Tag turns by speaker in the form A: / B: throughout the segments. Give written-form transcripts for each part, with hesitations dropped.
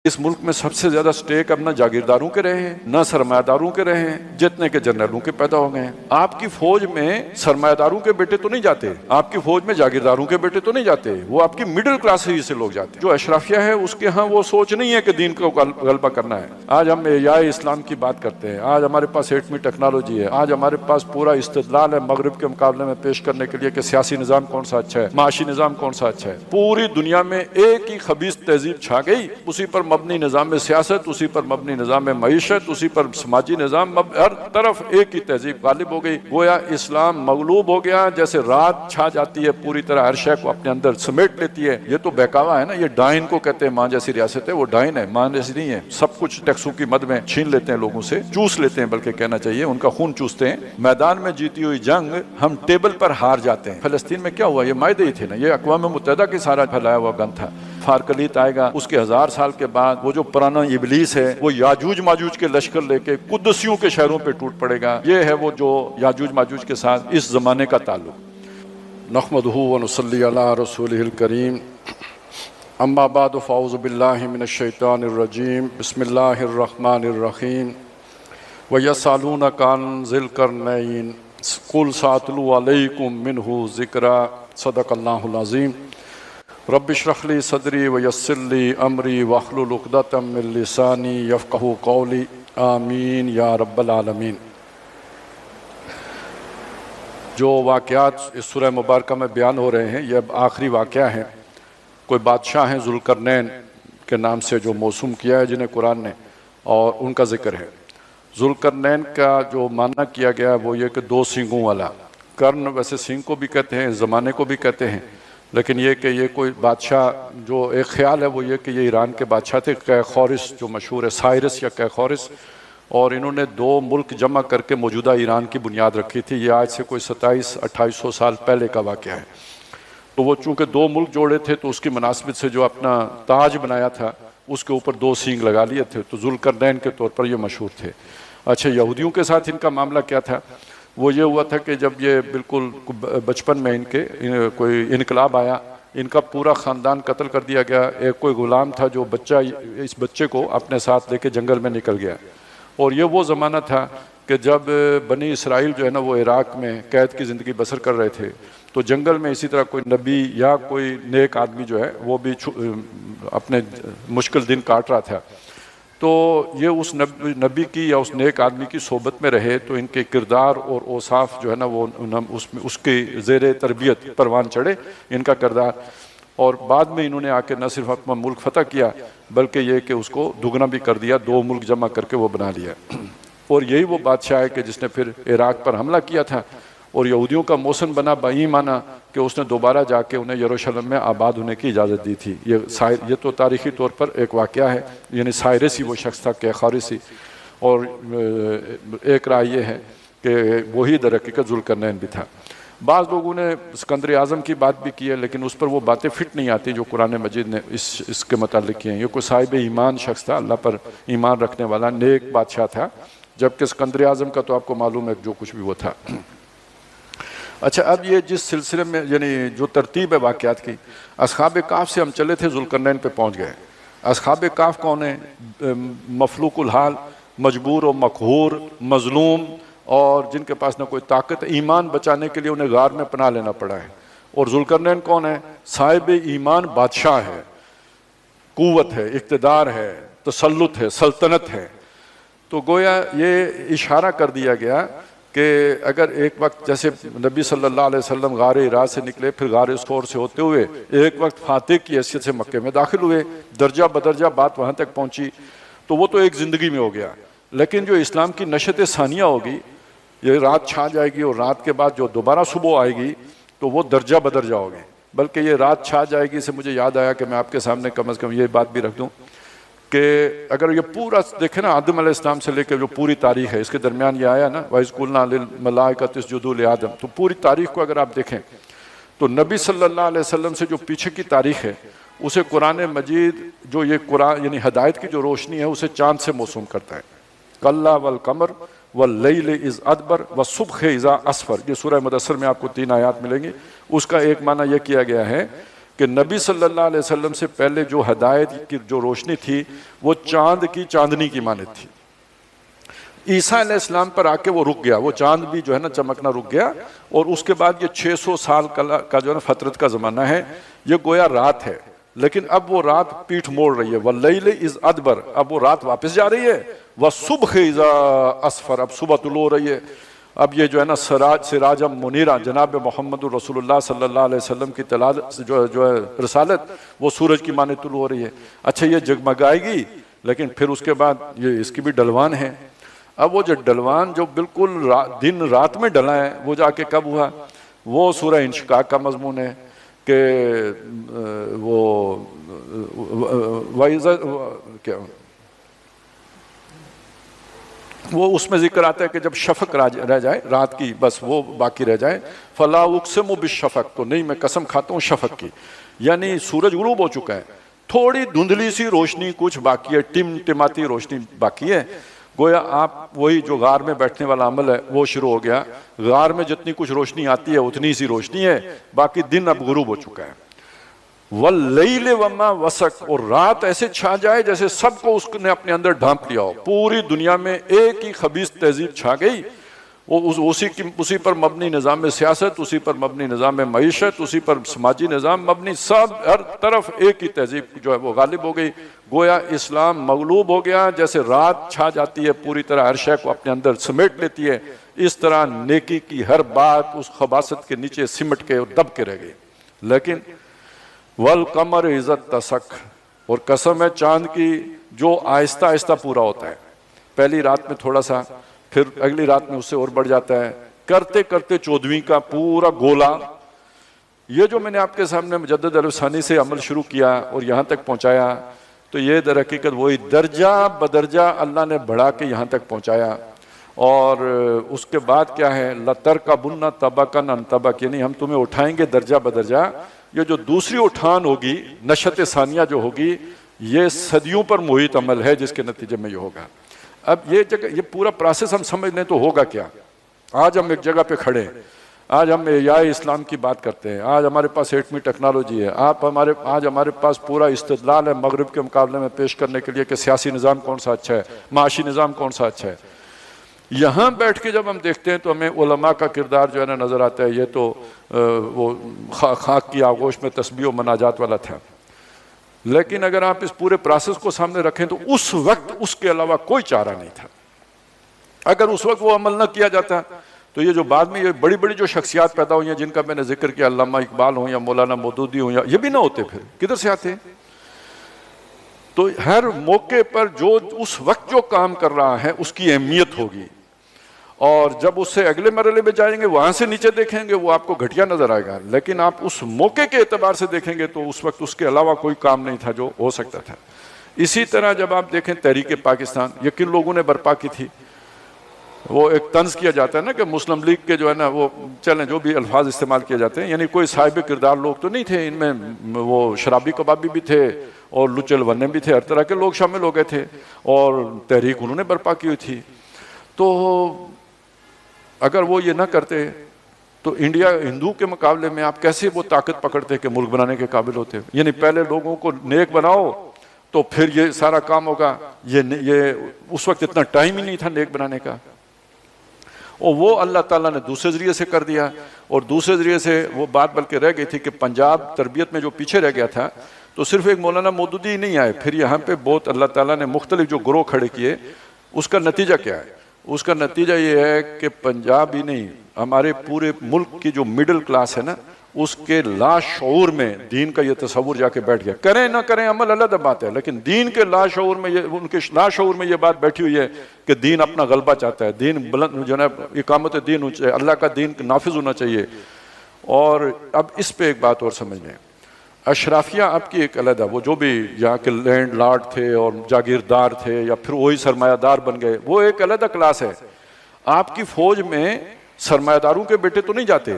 A: اس ملک میں سب سے زیادہ سٹیک اب نہ جاگیرداروں کے رہے ہیں نہ سرمایہ داروں کے رہے ہیں، جتنے کے جنرلوں کے پیدا ہو گئے ہیں۔ آپ کی فوج میں سرمایہ داروں کے بیٹے تو نہیں جاتے، آپ کی فوج میں جاگیرداروں کے بیٹے تو نہیں جاتے، وہ آپ کی مڈل کلاس سے لوگ جاتے ہیں۔ جو اشرافیہ ہے اس کے ہاں وہ سوچ نہیں ہے کہ دین کو غلبہ کرنا ہے۔ آج ہم احیاء اسلام کی بات کرتے ہیں، آج ہمارے پاس ایٹمی ٹیکنالوجی ہے، آج ہمارے پاس پورا استدلال ہے مغرب کے مقابلے میں پیش کرنے کے لیے کہ سیاسی نظام کون سا اچھا ہے، معاشی نظام کون سا اچھا ہے۔ پوری دنیا میں ایک ہی خبیث تہذیب چھا گئی، اسی پر مبنی نظام سیاست، اسی پر مبنی نظام معیشت، اسی پر سماجی نظام، ہر طرف ایک ہی تہذیب غالب ہو گئی۔ گویا اسلام مغلوب ہو گیا، جیسے رات چھا جاتی ہے پوری طرح، ہر شے کو اپنے اندر سمیٹ لیتی ہے۔ یہ تو بہکاوا ہے نا، یہ ڈائن کو کہتے ہیں، ماں جیسی ریاست ہے وہ ڈائن ہے، ماں جیسی نہیں ہے۔ سب کچھ ٹیکسوں کی مد میں چھین لیتے ہیں لوگوں سے، چوس لیتے ہیں بلکہ کہنا چاہیے، ان کا خون چوستے ہیں۔ میدان میں جیتی ہوئی جنگ ہم ٹیبل پر ہار جاتے ہیں۔ فلسطین میں کیا ہوا؟ یہ معاہدے ہی تھے نا، یہ اقوام متحدہ کے سارا پھیلایا ہوا گن تھا۔ فارکلیت آئے گا، اس کے 1000 سال کے بعد وہ جو پرانا ابلیس ہے وہ یاجوج ماجوج کے لشکر لے کے قدسیوں کے شہروں پہ ٹوٹ پڑے گا۔ یہ ہے وہ جو یاجوج ماجوج کے ساتھ اس زمانے کا تعلق۔ نحمدہ ونصلی علی رسولہ الکریم، اما بعد فاعوذ باللہ من الشیطان الرجیم، بسم اللہ الرحمن الرحیم۔ وَيَسْأَلُونَكَ عَنْ ذِي الْقَرْنَيْنِ قُلْ سَأَتْلُو عَلَيْكُمْ مِنْهُ ذِكْرًا صدق اللہ العظیم۔ رب اشرح لی صدری ویسر لی امری واحلل عقدۃ من لسانی یفقہوا قولی، آمین یا رب العالمین۔ جو واقعات اس سورہ مبارکہ میں بیان ہو رہے ہیں یہ اب آخری واقعہ ہیں۔ کوئی بادشاہ ہیں ذوالقرنین کے نام سے جو موسوم کیا ہے جنہیں قرآن نے، اور ان کا ذکر ہے۔ ذوالقرنین کا جو معنی کیا گیا وہ یہ کہ 2 سینگوں والا۔ کرن ویسے سینگ کو بھی کہتے ہیں، زمانے کو بھی کہتے ہیں، لیکن یہ کہ یہ کوئی بادشاہ، جو ایک خیال ہے وہ یہ کہ یہ ایران کے بادشاہ تھے، قیخورس جو مشہور ہے، سائرس یا قیخورس، اور انہوں نے 2 ملک جمع کر کے موجودہ ایران کی بنیاد رکھی تھی۔ یہ آج سے کوئی 2700-2800 سال پہلے کا واقعہ ہے۔ تو وہ چونکہ 2 ملک جوڑے تھے تو اس کی مناسبت سے جو اپنا تاج بنایا تھا اس کے اوپر 2 سینگ لگا لیے تھے، تو ذوالقرنین کے طور پر یہ مشہور تھے۔ اچھا، یہودیوں کے ساتھ ان کا معاملہ کیا تھا؟ وہ یہ ہوا تھا کہ جب یہ بالکل بچپن میں ان کے کوئی انقلاب آیا، ان کا پورا خاندان قتل کر دیا گیا۔ ایک کوئی غلام تھا جو اس بچے کو اپنے ساتھ لے کے جنگل میں نکل گیا، اور یہ وہ زمانہ تھا کہ جب بنی اسرائیل جو ہے نا وہ عراق میں قید کی زندگی بسر کر رہے تھے، تو جنگل میں اسی طرح کوئی نبی یا کوئی نیک آدمی جو ہے وہ بھی اپنے مشکل دن کاٹ رہا تھا۔ تو یہ اس نبی کی یا اس نیک آدمی کی صحبت میں رہے تو ان کے کردار اور اوصاف جو ہے نا وہ اس کے زیر تربیت پروان چڑھے ان کا کردار، اور بعد میں انہوں نے آ کے نہ صرف اپنا ملک فتح کیا بلکہ یہ کہ اس کو دگنا بھی کر دیا، 2 ملک جمع کر کے وہ بنا لیا۔ اور یہی وہ بادشاہ ہے کہ جس نے پھر عراق پر حملہ کیا تھا، اور یہودیوں کا موسن بنا بئی مانا کہ اس نے دوبارہ جا کے انہیں یروشلم میں آباد ہونے کی اجازت دی تھی۔ یہ تو تاریخی طور پر ایک واقعہ ہے، یعنی سائرس ہی وہ شخص تھا، قیخورس ہی۔ اور ایک رائے یہ ہے کہ وہی در حقیقت ذوالقرنین بھی تھا۔ بعض لوگوں نے اسکندر اعظم کی بات بھی کی ہے، لیکن اس پر وہ باتیں فٹ نہیں آتی جو قرآن مجید نے اس کے متعلق کی ہیں۔ یہ کوئی صاحب ایمان شخص تھا، اللہ پر ایمان رکھنے والا نیک بادشاہ تھا، جبکہ اسکندر اعظم کا تو آپ کو معلوم ہے جو کچھ بھی وہ تھا۔ اچھا، اب یہ جس سلسلے میں یعنی جو ترتیب ہے واقعات کی، اصحاب کہف سے ہم چلے تھے، ذوالقرنین پہ پہنچ گئے۔ اصحاب کہف کون ہیں؟ مفلوق الحال، مجبور و مقہور، مظلوم، اور جن کے پاس نہ کوئی طاقت، ایمان بچانے کے لیے انہیں غار میں پناہ لینا پڑا ہے۔ اور ذوالقرنین کون ہے؟ صاحب ایمان بادشاہ ہے، قوت ہے، اقتدار ہے، تسلط ہے، سلطنت ہے۔ تو گویا یہ اشارہ کر دیا گیا کہ اگر ایک وقت جیسے نبی صلی اللہ علیہ وسلم غار ہرا سے نکلے، پھر غار ثور سے ہوتے ہوئے ایک وقت فاتح کی حیثیت سے مکے میں داخل ہوئے، درجہ بدرجہ بات وہاں تک پہنچی، تو وہ تو ایک زندگی میں ہو گیا۔ لیکن جو اسلام کی نشت ثانیہ ہوگی، یہ رات چھا جائے گی، اور رات کے بعد جو دوبارہ صبح آئے گی تو وہ درجہ بدرجہ ہوگی۔ بلکہ یہ رات چھا جائے گی سے مجھے یاد آیا کہ میں آپ کے سامنے کم از کم یہ بات بھی رکھ دوں کہ اگر یہ پورا دیکھیں نا، آدم علیہ السلام سے لے کے جو پوری تاریخ ہے، اس کے درمیان یہ آیا نا وَإِذْ قُلْنَا لِلْمَلَائِكَةِ اسْجُدُوا لِآدَمَ، تو پوری تاریخ کو اگر آپ دیکھیں تو نبی صلی اللہ علیہ وسلم سے جو پیچھے کی تاریخ ہے اسے قرآن مجید جو یہ قرآن یعنی ہدایت کی جو روشنی ہے اسے چاند سے موسوم کرتا ہے۔ کَلَّا وَالْقَمَرِ وَاللَّيْلِ إِذْ أَدْبَرَ وَالصُّبْحِ إِذَا أَسْفَرَ، یہ سورہ مدثر میں آپ کو 3 آیات ملیں گی۔ اس کا ایک معنی یہ کیا گیا ہے کہ نبی صلی اللہ علیہ وسلم سے پہلے جو ہدایت کی جو روشنی تھی وہ چاند کی چاندنی کی مانند تھی. عیسیٰ علیہ السلام پر آ کے وہ رک گیا, وہ چاند بھی جو ہے نا چمکنا رک گیا, اور اس کے بعد یہ 600 سال کا جو ہے نا فترت کا زمانہ ہے, یہ گویا رات ہے, لیکن اب وہ رات پیٹھ موڑ رہی ہے. وَاللَّيْلِ إِذْ أَدْبَرَ, اب وہ رات واپس جا رہی ہے. وَالصُّبْحِ إِذَا أَسْفَرَ, اب صبح طلوع ہو رہی ہے. اب یہ جو ہے نا سراج منیرہ جناب محمد رسول اللہ صلی اللہ علیہ وسلم کی جو ہے رسالت, وہ سورج کی مانند طلوع ہو رہی ہے. اچھا یہ جگمگائے گی, لیکن پھر اس کے بعد یہ اس کی بھی ڈلوان ہے. اب وہ جو ڈلوان جو بالکل دن رات میں ڈلا ہے, وہ جا کے کب ہوا؟ وہ سورہ انشقاق کا مضمون ہے کہ وہ اس میں ذکر آتا ہے کہ جب شفق رہ جائے رات کی, بس وہ باقی رہ جائے. فلا اقسم بالشفق, تو نہیں میں قسم کھاتا ہوں شفق کی, یعنی سورج غروب ہو چکا ہے, تھوڑی دھندلی سی روشنی کچھ باقی ہے, ٹمٹماتی روشنی باقی ہے. گویا آپ وہی جو غار میں بیٹھنے والا عمل ہے وہ شروع ہو گیا. غار میں جتنی کچھ روشنی آتی ہے اتنی سی روشنی ہے, باقی دن اب غروب ہو چکا ہے. وَاللَّيْلِ وَمَا وَسَقَ, اور رات ایسے چھا جائے جیسے سب کو اس نے اپنے اندر ڈھانپ لیا ہو, پوری دنیا میں ایک ہی خبیث تہذیب چھا گئی. وہ اسی پر مبنی نظام سیاست, اسی پر مبنی نظام معیشت, اسی پر سماجی نظام مبنی, سب ہر طرف ایک ہی تہذیب جو ہے وہ غالب ہو گئی. گویا اسلام مغلوب ہو گیا. جیسے رات چھا جاتی ہے پوری طرح ہر شے کو اپنے اندر سمیٹ لیتی ہے, اس طرح نیکی کی ہر بات اس خباثت کے نیچے سمٹ کے اور دب کے رہ گئی. لیکن والقمر اذا اتسق, اور قسم ہے چاند کی جو آہستہ آہستہ پورا ہوتا ہے. پہلی رات میں تھوڑا سا, پھر اگلی رات میں اس سے اور بڑھ جاتا ہے, کرتے کرتے 14ویں کا پورا گولا. یہ جو میں نے آپ کے سامنے مجدد الثانی سے عمل شروع کیا اور یہاں تک پہنچایا, تو یہ در حقیقت وہی درجہ بدرجہ اللہ نے بڑھا کے یہاں تک پہنچایا. اور اس کے بعد کیا ہے؟ لَتَرْكَبُنَّ طَبَقًا عَنْ طَبَقٍ, یعنی ہم تمہیں اٹھائیں گے درجہ بدرجہ. یہ جو دوسری اٹھان ہوگی, نشت ثانیہ جو ہوگی, یہ صدیوں پر محیط عمل ہے جس کے نتیجے میں یہ ہوگا. اب یہ پورا پروسیس ہم سمجھ لیں تو ہوگا کیا. آج ہم ایک جگہ پہ کھڑے ہیں, آج ہم احیاء اسلام کی بات کرتے ہیں, آج ہمارے پاس ایٹمی ٹیکنالوجی ہے, آج ہمارے پاس پورا استدلال ہے مغرب کے مقابلے میں پیش کرنے کے لیے کہ سیاسی نظام کون سا اچھا ہے, معاشی نظام کون سا اچھا ہے. یہاں بیٹھ کے جب ہم دیکھتے ہیں تو ہمیں علماء کا کردار جو ہے نا نظر آتا ہے. یہ تو وہ خاک کی آغوش میں تسبیح و مناجات والا تھا. لیکن اگر آپ اس پورے پروسیس کو سامنے رکھیں تو اس وقت اس کے علاوہ کوئی چارہ نہیں تھا. اگر اس وقت وہ عمل نہ کیا جاتا تو یہ جو بعد میں یہ بڑی بڑی جو شخصیات پیدا ہوئی ہیں جن کا میں نے ذکر کیا, علامہ اقبال ہوں یا مولانا مودودی ہوں, یا یہ بھی نہ ہوتے, پھر کدھر سے آتے ہیں؟ تو ہر موقع پر جو اس وقت جو کام کر رہا ہے اس کی اہمیت ہوگی, اور جب اس سے اگلے مرحلے میں جائیں گے وہاں سے نیچے دیکھیں گے وہ آپ کو گھٹیا نظر آئے گا. لیکن آپ اس موقع کے اعتبار سے دیکھیں گے تو اس وقت اس کے علاوہ کوئی کام نہیں تھا جو ہو سکتا تھا. اسی طرح جب آپ دیکھیں تحریک پاکستان, یہ کن لوگوں نے برپا کی تھی؟ وہ ایک طنز کیا جاتا ہے نا کہ مسلم لیگ کے جو ہے نا وہ چلیں جو بھی الفاظ استعمال کیے جاتے ہیں, یعنی کوئی صاحب کردار لوگ تو نہیں تھے ان میں, وہ شرابی کبابی بھی تھے اور لچل وننے بھی تھے, ہر طرح کے لوگ شامل ہو گئے تھے, اور تحریک انہوں نے برپا کی ہوئی تھی. تو اگر وہ یہ نہ کرتے تو انڈیا ہندو کے مقابلے میں آپ کیسے وہ طاقت پکڑتے کہ ملک بنانے کے قابل ہوتے؟ یعنی پہلے لوگوں کو نیک بناؤ تو پھر یہ سارا کام ہوگا. یہ اس وقت اتنا ٹائم ہی نہیں تھا نیک بنانے کا, اور وہ اللہ تعالیٰ نے دوسرے ذریعے سے کر دیا. اور دوسرے ذریعے سے وہ بات بلکہ رہ گئی تھی کہ پنجاب تربیت میں جو پیچھے رہ گیا تھا, تو صرف ایک مولانا مودودی ہی نہیں آئے, پھر یہاں پہ بہت اللہ تعالیٰ نے مختلف جو گروہ کھڑے کیے. اس کا نتیجہ کیا ہے؟ اس کا نتیجہ یہ ہے کہ پنجاب ہی نہیں, ہمارے پورے ملک کی جو مڈل کلاس ہے نا, اس کے لاشعور میں دین کا یہ تصور جا کے بیٹھ گیا. کریں نہ کریں عمل علیحدہ بات ہے, لیکن دین کے لاشعور میں ان کے لاشعور میں یہ بات بیٹھی ہوئی ہے کہ دین اپنا غلبہ چاہتا ہے, دین بلند جو ہے اقامت دین ہونی چاہیے, اللہ کا دین نافذ ہونا چاہیے. اور اب اس پہ ایک بات اور سمجھ لیں, اشرافیہ آپ کی ایک علیحدہ, وہ جو بھی یہاں کے لینڈ لارڈ تھے اور جاگیردار تھے یا پھر وہی سرمایہ دار بن گئے, وہ ایک علیحدہ کلاس ہے. آپ کی فوج میں سرمایہ داروں کے بیٹے تو نہیں جاتے,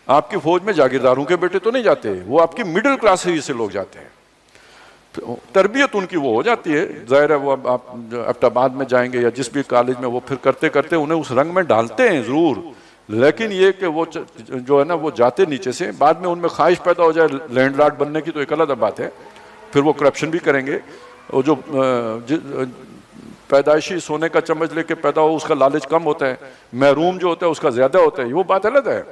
A: آپ کی فوج میں جاگیرداروں کے بیٹے تو نہیں جاتے, وہ آپ کی مڈل کلاس سے لوگ جاتے ہیں. تربیت ان کی وہ ہو جاتی ہے, ظاہر ہے وہ آپ ایبٹ آباد میں جائیں گے یا جس بھی کالج میں, وہ پھر کرتے کرتے انہیں اس رنگ میں ڈالتے ہیں ضرور, لیکن یہ کہ وہ جو ہے نا وہ جاتے نیچے سے، بعد میں ان میں خواہش پیدا ہو جائے لینڈ لارڈ بننے کی تو ایک الگ بات ہے، پھر وہ کرپشن بھی کریں گے. وہ جو پیدائشی سونے کا چمچ لے کے پیدا ہو اس کا لالچ کم ہوتا ہے، محروم جو ہوتا ہے اس کا زیادہ ہوتا ہے، وہ بات الگ ہے.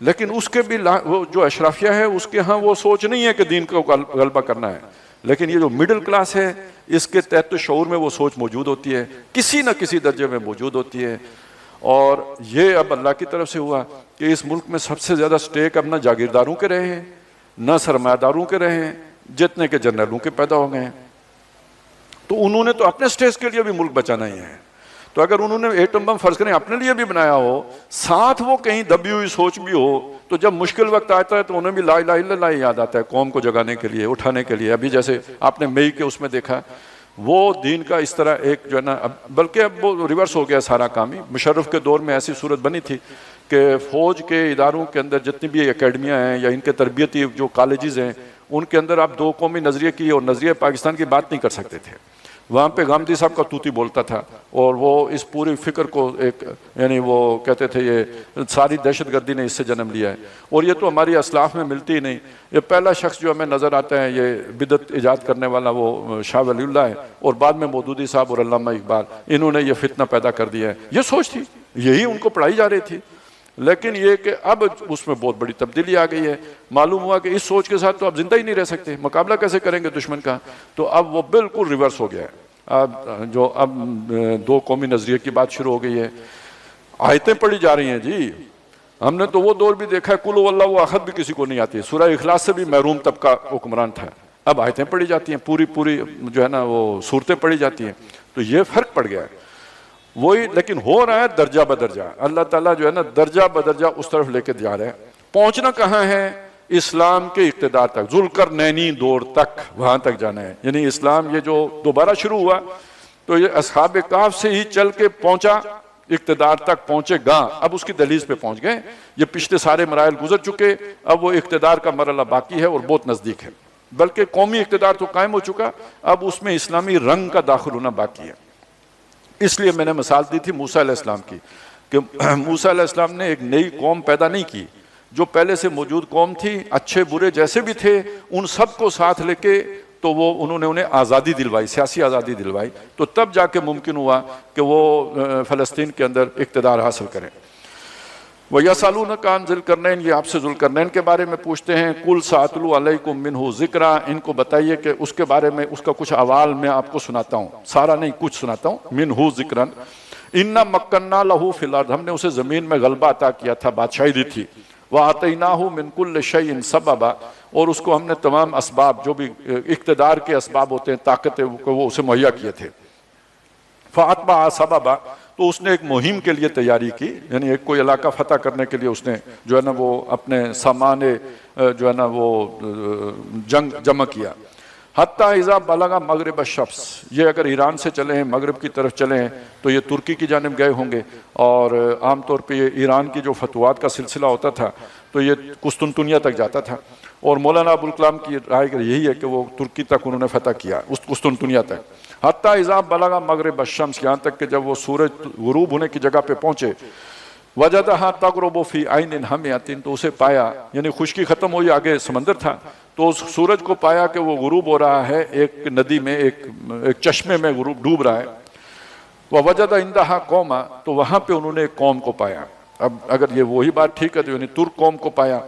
A: لیکن اس کے بھی وہ جو اشرافیہ ہے اس کے ہاں وہ سوچ نہیں ہے کہ دین کو غلبہ کرنا ہے. لیکن یہ جو مڈل کلاس ہے اس کے تحت شعور میں وہ سوچ موجود ہوتی ہے، کسی نہ کسی درجے میں موجود ہوتی ہے. اور یہ اب اللہ کی طرف سے ہوا کہ اس ملک میں سب سے زیادہ سٹیک اب نہ جاگیرداروں کے رہے ہیں نہ سرمایہ داروں کے رہے ہیں، جتنے کے جنرلوں کے پیدا ہو گئے ہیں. تو انہوں نے تو اپنے سٹیج کے لیے بھی ملک بچانا ہی ہے. تو اگر انہوں نے ایٹم بم فرض کریں اپنے لیے بھی بنایا ہو، ساتھ وہ کہیں دبی ہوئی سوچ بھی ہو، تو جب مشکل وقت آتا ہے تو انہیں بھی لا الہ الا اللہ یاد آتا ہے قوم کو جگانے کے لیے، اٹھانے کے لیے. ابھی جیسے آپ نے مئی کے اس میں دیکھا، وہ دین کا اس طرح ایک جو ہے نا، بلکہ اب وہ ریورس ہو گیا سارا کام ہی. مشرف کے دور میں ایسی صورت بنی تھی کہ فوج کے اداروں کے اندر جتنی بھی اکیڈمیاں ہیں یا ان کے تربیتی جو کالجز ہیں ان کے اندر آپ دو قومی نظریے کی اور نظریہ پاکستان کی بات نہیں کر سکتے تھے. وہاں پہ گامدی صاحب کا طوطی بولتا تھا اور وہ اس پوری فکر کو ایک یعنی وہ کہتے تھے یہ ساری دہشت گردی نے اس سے جنم لیا ہے اور یہ تو ہماری اسلاف میں ملتی ہی نہیں. یہ پہلا شخص جو ہمیں نظر آتا ہے یہ بدعت ایجاد کرنے والا وہ شاہ ولی اللہ ہے اور بعد میں مودودی صاحب اور علامہ اقبال، انہوں نے یہ فتنہ پیدا کر دیا ہے. یہ سوچ تھی، یہی ان کو پڑھائی جا رہی تھی. لیکن یہ کہ اب اس میں بہت بڑی تبدیلی آ گئی ہے. معلوم ہوا کہ اس سوچ کے ساتھ تو اب زندہ ہی نہیں رہ سکتے، مقابلہ کیسے کریں گے دشمن کا. تو اب وہ بالکل ریورس ہو گیا ہے. اب دو قومی نظریے کی بات شروع ہو گئی ہے. آیتیں پڑھی جا رہی ہیں جی. ہم نے تو وہ دور بھی دیکھا ہے قل هو اللہ احد بھی کسی کو نہیں آتی، سورہ اخلاص سے بھی محروم طبقہ حکمران تھا. اب آیتیں پڑھی جاتی ہیں، پوری جو ہے نا وہ صورتیں پڑھی جاتی ہیں. تو یہ فرق پڑ گیا ہے وہی، لیکن ہو رہا ہے درجہ بدرجہ. اللہ تعالیٰ جو ہے نا درجہ بدرجہ اس طرف لے کے جا رہے ہیں. پہنچنا کہاں ہے؟ اسلام کے اقتدار تک، ذوالقرنینی دور تک، وہاں تک جانا ہے. یعنی اسلام یہ جو دوبارہ شروع ہوا تو یہ اصحاب کہف سے ہی چل کے پہنچا، اقتدار تک پہنچے گا. اب اس کی دہلیز پہ پہنچ گئے. یہ پچھلے سارے مراحل گزر چکے، اب وہ اقتدار کا مرحلہ باقی ہے اور بہت نزدیک ہے. بلکہ قومی اقتدار تو قائم ہو چکا، اب اس میں اسلامی رنگ کا داخل ہونا باقی ہے. اس لیے میں نے مثال دی تھی موسیٰ علیہ السلام کی کہ موسیٰ علیہ السلام نے ایک نئی قوم پیدا نہیں کی. جو پہلے سے موجود قوم تھی، اچھے برے جیسے بھی تھے، ان سب کو ساتھ لے کے تو انہوں نے انہیں آزادی دلوائی، سیاسی آزادی دلوائی. تو تب جا کے ممکن ہوا کہ وہ فلسطین کے اندر اقتدار حاصل کریں. وَيَسْأَلُونَكَ عَنْ ذِي الْقَرْنَيْنِ، یہ آپ سے ذوالقرنین کے بارے میں پوچھتے ہیں. قُلْ سَأَتْلُو عَلَيْكُمْ مِنْهُ ذِكْرًا، ان کو بتائیے کہ اس کے بارے میں اس کا کچھ احوال میں آپ کو سناتا ہوں، سارا نہیں کچھ سناتا ہوں. مِنْهُ ذِكْرًا إِنَّا مَكَّنَّا لَهُ فِي الْأَرْضِ، ہم نے اسے زمین میں غلبہ عطا کیا تھا، بادشاہی دی تھی. وَآتَيْنَاهُ مِنْ كُلِّ شَيْءٍ سَبَبًا، اور اس کو ہم نے تمام اسباب جو بھی اقتدار کے اسباب ہوتے ہیں، طاقتیں وہ اسے مہیا کیے تھے. فَأَتْبَعَ سَبَبًا، تو اس نے ایک مہم کے لیے تیاری کی، یعنی ایک کوئی علاقہ فتح کرنے کے لیے اس نے جو ہے نا وہ اپنے سامان جو ہے نا وہ جنگ جمع کیا. حتیٰ اذا بلغ مغرب الشمس، یہ اگر ایران سے چلے ہیں مغرب کی طرف چلے ہیں تو یہ ترکی کی جانب گئے ہوں گے. اور عام طور پہ یہ ایران کی جو فتوحات کا سلسلہ ہوتا تھا تو یہ قسطنطنیہ تک جاتا تھا. اور مولانا ابوالکلام کی رائے یہی ہے کہ وہ ترکی تک انہوں نے فتح کیا، اس قسطنطنیہ تک. حتیٰ اذا بلغ مغرب الشمس، یہاں تک کہ جب وہ سورج غروب ہونے کی جگہ پہ پہنچے. وجدہا تغرب فی عین حمیۃ، تو اسے پایا، یعنی خشکی ختم ہوئی، آگے سمندر تھا، تو اس سورج کو پایا کہ وہ غروب ہو رہا ہے ایک ندی میں، ایک چشمے میں غروب ڈوب رہا ہے. ووجد عندہا قوما، تو وہاں پہ انہوں نے ایک قوم کو پایا. اب اگر یہ وہی بات ٹھیک ہے تو یعنی ترک قوم کو پایا.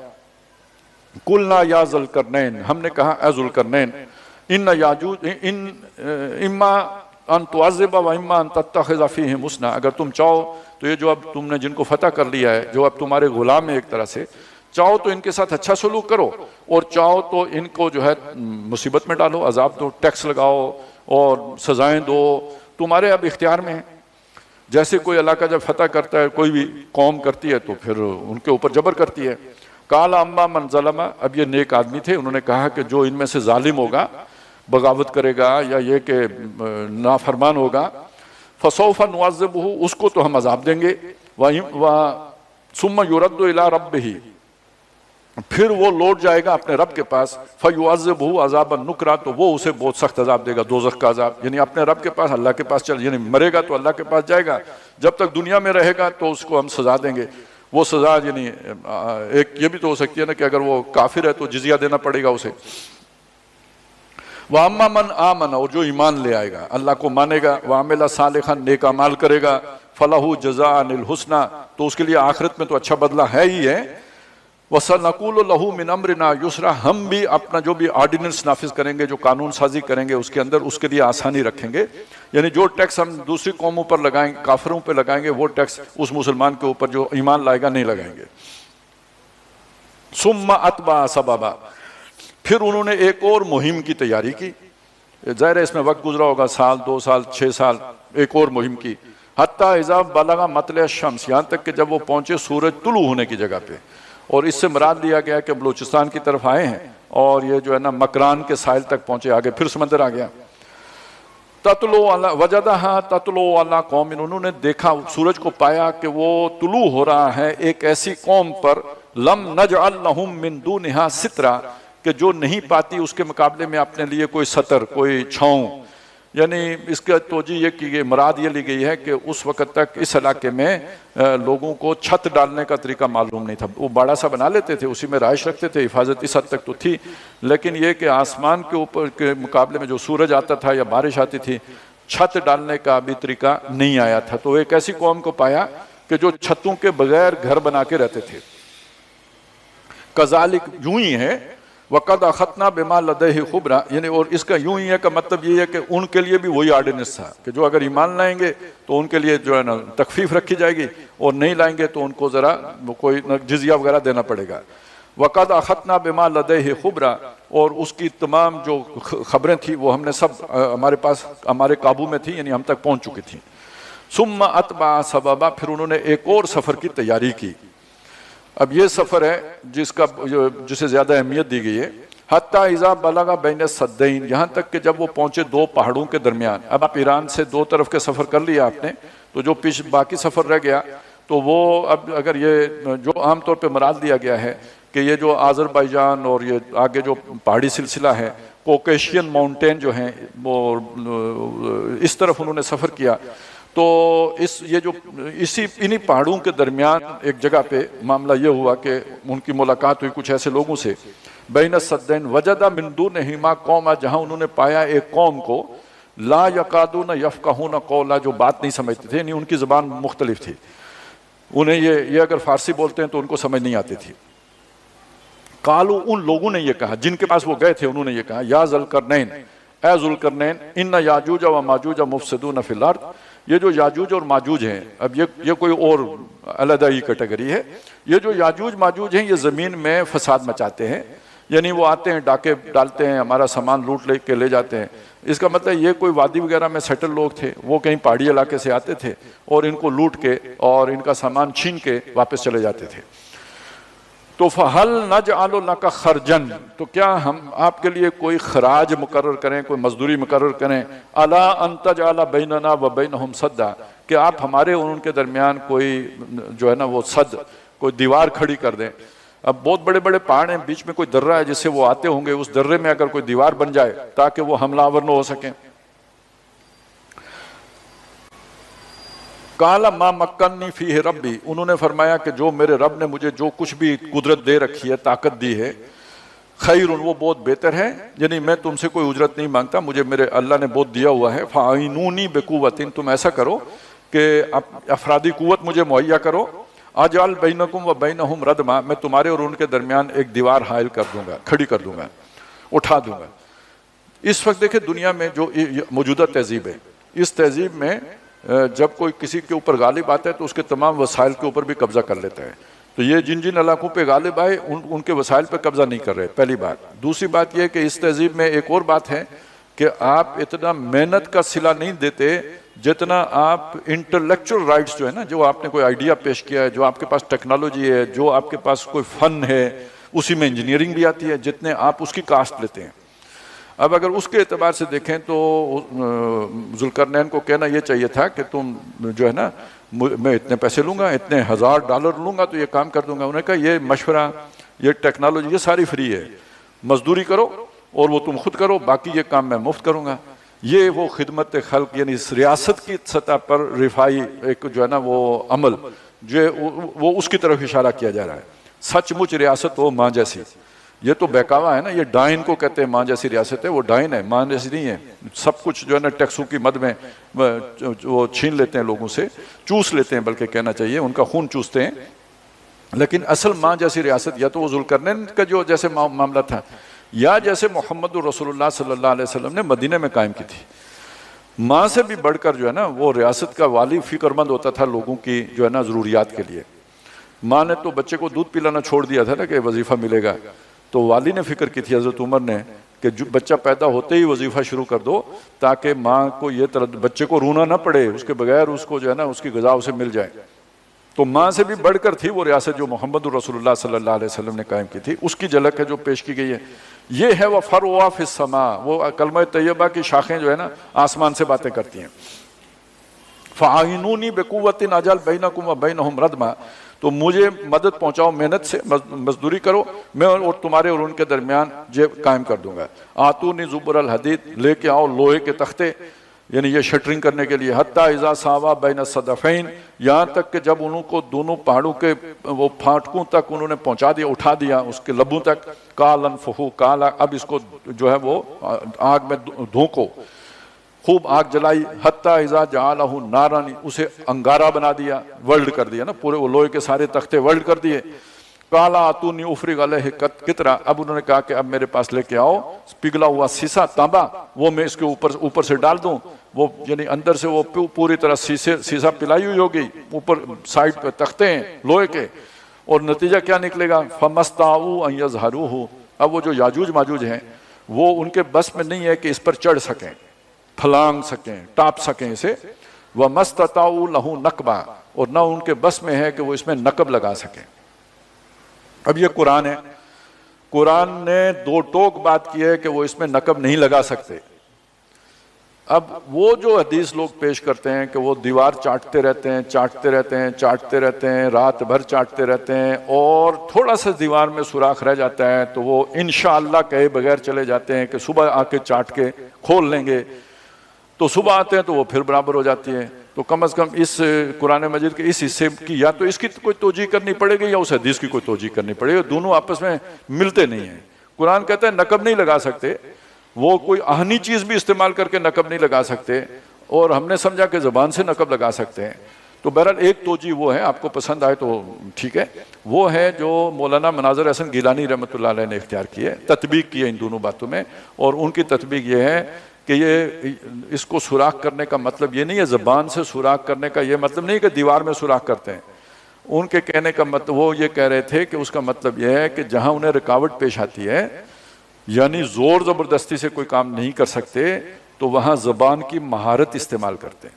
A: قلنا یا ذی القرنین، ہم نے کہا اے ذوالقرنین، ان یاجوج اما ان تعذب و اما ان تتخذ فیہم حسنا، اگر تم چاہو تو یہ جو اب تم نے جن کو فتح کر لیا ہے، جو اب تمہارے غلام ہیں ایک طرح سے، چاہو تو ان کے ساتھ اچھا سلوک کرو اور چاہو تو ان کو جو ہے مصیبت میں ڈالو، عذاب دو، ٹیکس لگاؤ اور سزائیں دو، تمہارے اب اختیار میں ہیں. جیسے کوئی علاقہ جب فتح کرتا ہے، کوئی بھی قوم کرتی ہے تو پھر ان کے اوپر جبر کرتی ہے. قال اما من ظلم، اب یہ نیک آدمی تھے، انہوں نے کہا کہ جو ان میں سے ظالم ہوگا، بغاوت کرے گا یا یہ کہ نافرمان ہوگا، فسوف نعذبہ، اس کو تو ہم عذاب دیں گے. ثم یرد الی ربہ، پھر وہ لوٹ جائے گا اپنے رب کے پاس. فیعذبہ عذابا نکرا، تو وہ اسے بہت سخت عذاب دے گا، دوزخ کا عذاب. یعنی اپنے رب کے پاس، اللہ کے پاس چل، یعنی مرے گا تو اللہ کے پاس جائے گا، جب تک دنیا میں رہے گا تو اس کو ہم سزا دیں گے. وہ سزا یعنی ایک یہ بھی تو ہو سکتی ہے نا کہ اگر وہ کافر ہے تو جزیہ دینا پڑے گا اسے. وَأَمَّا مَنْ آمَنَ، اور جو ایمان لے آئے گا، اللہ کو مانے گا، وَعَمِلَ صَالِحًا نیک اعمال کرے گا، فَلَهُ جَزَاءً الْحُسْنَى، تو اس کے لیے آخرت میں تو اچھا بدلہ ہے ہی ہے. وَسَنَقُولُ لَهُ مِنْ أَمْرِنَا يُسْرًا، ہم بھی اپنا جو بھی آرڈیننس نافذ کریں گے، جو قانون سازی کریں گے اس کے اندر اس کے لیے آسانی رکھیں گے. یعنی جو ٹیکس ہم دوسری قوموں پر لگائیں گے، کافروں پہ لگائیں گے، وہ ٹیکس اس مسلمان کے اوپر جو ایمان لائے گا نہیں لگائیں گے. ثُمَّ أَتْبَعَ سَبَبًا، پھر انہوں نے ایک اور مہم کی تیاری کی. ظاہر ہے اس میں وقت گزرا ہوگا، سال 2 سال 6 سال، ایک اور مہم کی. حتیٰ اذا بلغ مطلع الشمس، یہاں تک کہ جب وہ پہنچے سورج طلوع ہونے کی جگہ پہ. اور اس سے مراد لیا گیا کہ بلوچستان کی طرف آئے ہیں اور یہ جو ہے نا مکران کے ساحل تک پہنچے، آگے پھر سمندر آ گیا. تطلع علی وجدہا تطلع علی قوم، انہوں نے دیکھا سورج کو، پایا کہ وہ طلوع ہو رہا ہے ایک ایسی قوم پر، لم نجعل لہم من دونہا سترا، کہ جو نہیں پاتی اس کے مقابلے میں اپنے لیے کوئی ستر، کوئی چھاؤں. یعنی اس کا توجہ یہ کی گئی، مراد یہ لی گئی ہے کہ اس وقت تک اس علاقے میں لوگوں کو چھت ڈالنے کا طریقہ معلوم نہیں تھا. وہ باڑا سا بنا لیتے تھے، اسی میں رہائش رکھتے تھے، حفاظت اس حد تک تو تھی، لیکن یہ کہ آسمان کے اوپر کے مقابلے میں جو سورج آتا تھا یا بارش آتی تھی، چھت ڈالنے کا بھی طریقہ نہیں آیا تھا. تو ایک ایسی قوم کو پایا کہ جو چھتوں کے بغیر گھر بنا کے رہتے تھے. کذالک، یوں ہی ہے، وَقَدْ أَخَذْنَا بِمَا لَدَيْهِ خُبْرًا، یعنی اور اس کا یوں ہی ہے کہ مطلب یہ ہے کہ ان کے لیے بھی وہی آرڈیننس تھا کہ جو اگر ایمان لائیں گے تو ان کے لیے جو ہے نا تخفیف رکھی جائے گی، اور نہیں لائیں گے تو ان کو ذرا کوئی جزیہ وغیرہ دینا پڑے گا. وَقَدْ أَخَذْنَا بِمَا لَدَيْهِ خُبْرًا، اور اس کی تمام جو خبریں تھیں وہ ہم نے سب ہمارے پاس، ہمارے قابو میں تھی، یعنی ہم تک پہنچ چکی تھیں. ثُمَّ أَتْبَعَ سَبَبًا، پھر انہوں نے ایک اور سفر کی تیاری کی. اب یہ سفر ہے جسے زیادہ اہمیت دی گئی ہے. حتیٰ اذا بلغ بین السدین، یہاں تک کہ جب وہ پہنچے 2 پہاڑوں کے درمیان. اب آپ ایران سے 2 طرف کے سفر کر لیا آپ نے، تو جو باقی سفر رہ گیا تو وہ اب اگر یہ جو عام طور پہ مراد دیا گیا ہے کہ یہ جو آذربائیجان اور یہ آگے جو پہاڑی سلسلہ ہے، کوکیشین ماؤنٹین جو ہیں، وہ اس طرف انہوں نے سفر کیا. تو یہ جو انہی پہاڑوں کے درمیان ایک جگہ پہ معاملہ یہ ہوا کہ ان کی ملاقات ہوئی کچھ ایسے لوگوں سے. بین السدین وجد من دونہما قوما، جہاں انہوں نے پایا ایک قوم کو، لا یکادون یفقہون قولا، جو بات نہیں سمجھتے تھے، یعنی ان کی زبان مختلف تھی. انہیں یہ اگر فارسی بولتے ہیں تو ان کو سمجھ نہیں آتی تھی. قالو، ان لوگوں نے یہ کہا جن کے پاس وہ گئے تھے، انہوں نے یہ کہا، یا ذوالقرنین، اے ذوالقرنین، ان یاجوج و ماجوج مفسدون فی الارض، یہ جو یاجوج اور ماجوج ہیں، اب یہ کوئی اور علیحدہ ہی کیٹیگری ہے. یہ جو یاجوج ماجوج ہیں یہ زمین میں فساد مچاتے ہیں، یعنی وہ آتے ہیں، ڈاکے ڈالتے ہیں، ہمارا سامان لوٹ لے کے لے جاتے ہیں. اس کا مطلب یہ کوئی وادی وغیرہ میں سیٹل لوگ تھے، وہ کہیں پہاڑی علاقے سے آتے تھے اور ان کو لوٹ کے اور ان کا سامان چھین کے واپس چلے جاتے تھے. تو فَهَلْ نَجْعَلُ لَكَ خَرْجًا، تو کیا ہم آپ کے لیے کوئی خراج مقرر کریں، کوئی مزدوری مقرر کریں، عَلَىٰ أَن تَجْعَلَ بَيْنَنَا وَبَيْنَهُمْ سَدًّا، کہ آپ ہمارے اور ان کے درمیان کوئی جو ہے نا وہ صد، کوئی دیوار کھڑی کر دیں. اب بہت بڑے بڑے پہاڑ ہیں، بیچ میں کوئی درہ ہے جس سے وہ آتے ہوں گے، اس درے میں اگر کوئی دیوار بن جائے تاکہ وہ حملہ آور نہ ہو سکیں. قال ما مکنی فیہ ربی، انہوں نے فرمایا کہ جو میرے رب نے مجھے جو کچھ بھی قدرت دے رکھی ہے، طاقت دی ہے، خیر، وہ بہت بہتر ہے. یعنی میں تم سے کوئی اجرت نہیں مانگتا، مجھے میرے اللہ نے بہت دیا ہوا ہے. فاعینونی بقوت، تم ایسا کرو کہ افرادی قوت مجھے مہیا کرو. اجعل بینکم و بینہم ردما، میں تمہارے اور ان کے درمیان ایک دیوار حائل کر دوں گا، کھڑی کر دوں گا، اٹھا دوں گا. اس وقت دیکھیں دنیا میں جو موجودہ تہذیب ہے، اس تہذیب میں جب کوئی کسی کے اوپر غالب آتا ہے تو اس کے تمام وسائل کے اوپر بھی قبضہ کر لیتا ہے. تو یہ جن علاقوں پہ غالب آئے ان کے وسائل پہ قبضہ نہیں کر رہے، پہلی بات. دوسری بات یہ کہ اس تہذیب میں ایک اور بات ہے کہ آپ اتنا محنت کا صلہ نہیں دیتے جتنا آپ انٹلیکچول رائٹس جو ہے نا، جو آپ نے کوئی آئیڈیا پیش کیا ہے، جو آپ کے پاس ٹیکنالوجی ہے، جو آپ کے پاس کوئی فن ہے، اسی میں انجینئرنگ بھی آتی ہے، جتنے آپ اس کی کاسٹ لیتے ہیں. اب اگر اس کے اعتبار سے دیکھیں تو ذوالقرنین کو کہنا یہ چاہیے تھا کہ تم جو ہے نا، میں اتنے پیسے لوں گا، اتنے $1000 لوں گا تو یہ کام کر دوں گا. انہوں نے کہا یہ مشورہ، یہ ٹیکنالوجی، یہ ساری فری ہے، مزدوری کرو اور وہ تم خود کرو، باقی یہ کام میں مفت کروں گا. یہ وہ خدمت خلق، یعنی ریاست کی سطح پر رفائی ایک جو ہے نا وہ عمل، وہ اس کی طرف اشارہ کیا جا رہا ہے. سچ مچ ریاست ہو ماں جیسی. یہ تو بہکاوا ہے نا, یہ ڈائن کو کہتے ہیں ماں جیسی ریاست ہے, وہ ڈائن ہے, ماں جیسی نہیں ہے. سب کچھ جو ہے نا ٹیکسوں کی مد میں وہ چھین لیتے ہیں لوگوں سے, چوس لیتے ہیں بلکہ کہنا چاہیے, ان کا خون چوستے ہیں. لیکن اصل ماں جیسی ریاست یا تو وہ ذوالقرنین کا جو جیسے معاملہ تھا, یا جیسے محمد رسول اللہ صلی اللہ علیہ وسلم نے مدینہ میں قائم کی تھی. ماں سے بھی بڑھ کر جو ہے نا وہ ریاست کا والی فکر مند ہوتا تھا لوگوں کی جو ہے نا ضروریات کے لیے. ماں نے تو بچے کو دودھ پلانا چھوڑ دیا تھا نا کہ وظیفہ ملے گا, تو والی نے فکر کی تھی حضرت عمر نے کہ جو بچہ پیدا ہوتے ہی وظیفہ شروع کر دو, تاکہ ماں کو یہ بچے کو رونا نہ پڑے, اس کے بغیر اس کو جو ہے نا اس کی غذا اسے مل جائے. تو ماں سے بھی بڑھ کر تھی وہ ریاست جو محمد رسول اللہ صلی اللہ علیہ وسلم نے قائم کی تھی. اس کی جھلک ہے جو پیش کی گئی ہے. یہ ہے وہ فروع فی السماء, وہ کلمہ طیبہ کی شاخیں جو ہے نا آسمان سے باتیں کرتی ہیں. فَعَيْنُونِي بِقُوَّةٍ أَجْعَلْ بَيْنَكُمْ وَبَيْنَهُمْ رَدْمًا, تو مجھے مدد پہنچاؤ محنت سے, مزدوری کرو, میں اور تمہارے اور ان کے درمیان قائم کر دوں گا. آتونی زبر الحدید, لے کے آؤ لوہے کے تختے, یعنی یہ شٹرنگ کرنے کے لیے. حتی اذا ساوا بین الصدفین, یہاں تک کہ جب انہوں کو دونوں پہاڑوں کے وہ پھاٹکوں تک انہوں نے پہنچا دیا, اٹھا دیا اس کے لبوں تک. کالن فہو کالا, اب اس کو جو ہے وہ آگ میں دھونکو, خوب آگ جلائی. حتی اذا جعلہ نارانی, اسے انگارہ بنا دیا, ورلڈ کر دیا نا, پورے وہ لوہے کے سارے تختے ورلڈ کر دیے. کالا آتونی افرغ علیہ قطرہ, اب انہوں نے کہا کہ اب میرے پاس لے کے آؤ پگھلا ہوا سیسا تانبا, وہ میں اس کے اوپر سے ڈال دوں. وہ یعنی اندر سے وہ پوری طرح سیسا پلائی ہوئی ہوگی, اوپر سائڈ پہ تختے ہیں لوہے کے, اور نتیجہ کیا نکلے گا؟ فَمَسْتَعُوا أَن يَظْهَرُوهُ, اب وہ جو یاجوج ماجوج ہیں وہ ان کے بس میں نہیں ہے کہ اس پر چڑھ سکیں, پھلانگ سکیں, ٹاپ سکیں اسے. وَمَسْتَطَعُوا لَهُ نَقْبًا, اور نہ ان کے بس میں ہے کہ وہ اس میں نقب لگا سکیں. اب یہ قرآن ہے, قرآن نے دو ٹوک بات کی ہے کہ وہ اس میں نقب نہیں لگا سکتے. اب وہ جو حدیث لوگ پیش کرتے ہیں کہ وہ دیوار چاٹتے رہتے ہیں, چاٹتے رہتے ہیں, چاٹتے رہتے ہیں, رات بھر چاٹتے رہتے ہیں, اور تھوڑا سا دیوار میں سوراخ رہ جاتا ہے تو وہ انشاءاللہ کہے بغیر چلے جاتے ہیں کہ صبح آ کے چاٹ کے کھول لیں گے, تو صبح آتے ہیں تو وہ پھر برابر ہو جاتی ہے. تو کم از کم اس قرآن مجید کے اس حصے کی یا تو اس کی کوئی توجیہ کرنی پڑے گی یا اس حدیث کی کوئی توجیہ کرنی پڑے گی, دونوں آپس میں ملتے نہیں ہیں. قرآن کہتا ہے نقب نہیں لگا سکتے, وہ کوئی آہنی چیز بھی استعمال کر کے نقب نہیں لگا سکتے, اور ہم نے سمجھا کہ زبان سے نقب لگا سکتے ہیں. تو بہرحال ایک توجیہ وہ ہے, آپ کو پسند آئے تو ٹھیک ہے, وہ ہے جو مولانا مناظر حسن گیلانی رحمۃ اللہ علیہ نے اختیار کی ہے, تطبیق کی ہے ان دونوں باتوں میں. اور ان کی تطبیق یہ ہے کہ یہ اس کو سوراخ کرنے کا مطلب یہ نہیں ہے, زبان سے سوراخ کرنے کا یہ مطلب نہیں کہ دیوار میں سوراخ کرتے ہیں. ان کے کہنے کا مطلب وہ یہ کہہ رہے تھے کہ اس کا مطلب یہ ہے کہ جہاں انہیں رکاوٹ پیش آتی ہے, یعنی زور زبردستی سے کوئی کام نہیں کر سکتے, تو وہاں زبان کی مہارت استعمال کرتے ہیں.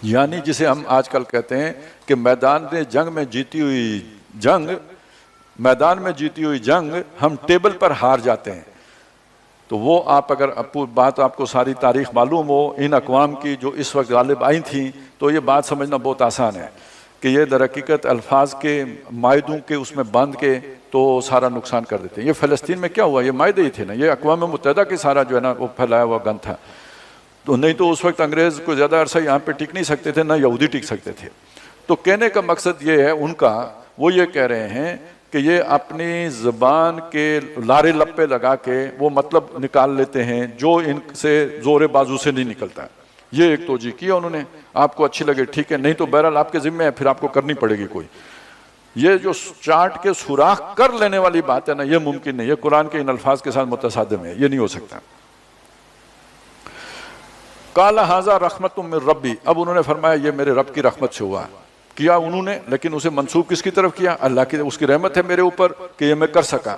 A: یعنی جسے ہم آج کل کہتے ہیں کہ میدان میں جیتی ہوئی جنگ ہم ٹیبل پر ہار جاتے ہیں. تو وہ آپ اگر بات آپ کو ساری تاریخ معلوم ہو ان اقوام کی جو اس وقت غالب آئی تھیں, تو یہ بات سمجھنا بہت آسان ہے کہ یہ در حقیقت الفاظ کے معاہدوں کے اس میں باندھ کے تو سارا نقصان کر دیتے ہیں. یہ فلسطین میں کیا ہوا, یہ معاہدے ہی تھے نا, یہ اقوام متحدہ کے سارا جو ہے نا وہ پھیلایا ہوا گند تھا. تو نہیں تو اس وقت انگریز کو زیادہ عرصہ یہاں پہ ٹک نہیں سکتے تھے, نہ یہودی ٹک سکتے تھے. تو کہنے کا مقصد یہ ہے ان کا, وہ یہ کہہ رہے ہیں کہ یہ اپنی زبان کے لارے لپے لگا کے وہ مطلب نکال لیتے ہیں جو ان سے زور بازو سے نہیں نکلتا. یہ ایک توجہ کیا انہوں نے, آپ کو اچھی لگے ٹھیک ہے, نہیں تو بہرحال آپ کے ذمہ ہے, پھر آپ کو کرنی پڑے گی کوئی. یہ جو چاٹ کے سوراخ کر لینے والی بات ہے نا, یہ ممکن نہیں, یہ قرآن کے ان الفاظ کے ساتھ متصادم ہے, یہ نہیں ہو سکتا. قال ھذا رحمت من ربی, اب انہوں نے فرمایا یہ میرے رب کی رحمت سے ہوا. کیا انہوں نے, لیکن اسے منسوب کس کی طرف کیا؟ اللہ کی, اس کی رحمت ہے میرے اوپر کہ یہ میں کر سکا.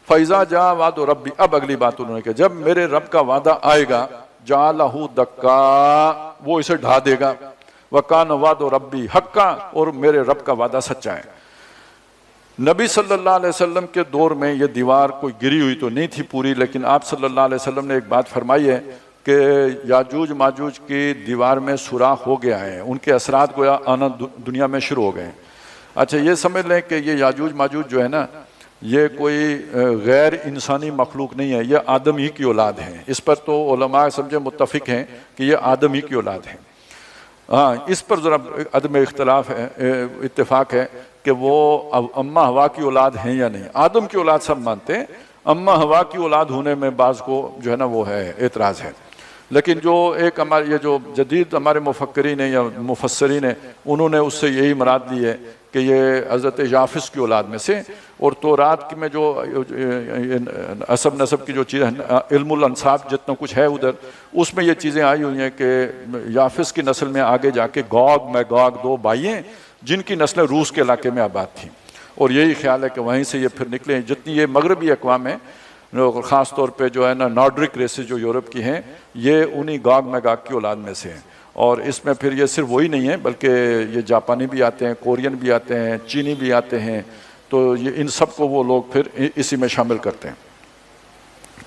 A: فَإِذَا جَاءَ وَعْدُ رَبِّ, اب اگلی بات انہوں نے کہا جب میرے رب کا وعدہ آئے گا, جَعَلَهُ دَكَّا, وہ اسے ڈھا دے گا. وَكَانَ وَعْدُ رَبِّ حَقًّا, اور میرے رب کا وعدہ سچا ہے. نبی صلی اللہ علیہ وسلم کے دور میں یہ دیوار کوئی گری ہوئی تو نہیں تھی پوری, لیکن آپ صلی اللہ علیہ وسلم نے ایک بات فرمائی ہے کہ یاجوج ماجوج کی دیوار میں سوراخ ہو گیا ہے, ان کے اثرات گویا آنا دنیا میں شروع ہو گئے ہیں. اچھا یہ سمجھ لیں کہ یہ یاجوج ماجوج جو ہے نا, یہ کوئی غیر انسانی مخلوق نہیں ہے, یہ آدم ہی کی اولاد ہیں. اس پر تو علماء سمجھے متفق ہیں کہ یہ آدم ہی کی اولاد ہیں. ہاں اس پر ذرا عدم اختلاف ہے، اتفاق ہے کہ وہ اماں ہوا کی اولاد ہیں یا نہیں۔ آدم کی اولاد سب مانتے ہیں، اماں ہوا کی اولاد ہونے میں بعض کو جو ہے نا وہ ہے اعتراض ہے۔ لیکن جو ایک ہمارے یہ جو جدید ہمارے مفکرین ہیں یا مفسرین ہیں، انہوں نے اس سے یہی مراد لی ہے کہ یہ حضرت یافس کی اولاد میں سے، اور تورات میں جو عصب نسب کی جو چیزیں علم الانساب جتنا کچھ ہے ادھر، اس میں یہ چیزیں آئی ہوئی ہیں کہ یافس کی نسل میں آگے جا کے گوگ میگوگ دو بھائی ہیں جن کی نسلیں روس کے علاقے میں آباد تھیں، اور یہی خیال ہے کہ وہیں سے یہ پھر نکلے ہیں۔ جتنی یہ مغربی اقوام ہیں، خاص طور پہ جو ہے نا نارڈرک ریسز جو یورپ کی ہیں، یہ انہی گوگ میگوگ کی اولاد میں سے ہیں۔ اور اس میں پھر یہ صرف وہی نہیں ہے بلکہ یہ جاپانی بھی آتے ہیں، کورین بھی آتے ہیں، چینی بھی آتے ہیں، تو یہ ان سب کو وہ لوگ پھر اسی میں شامل کرتے ہیں۔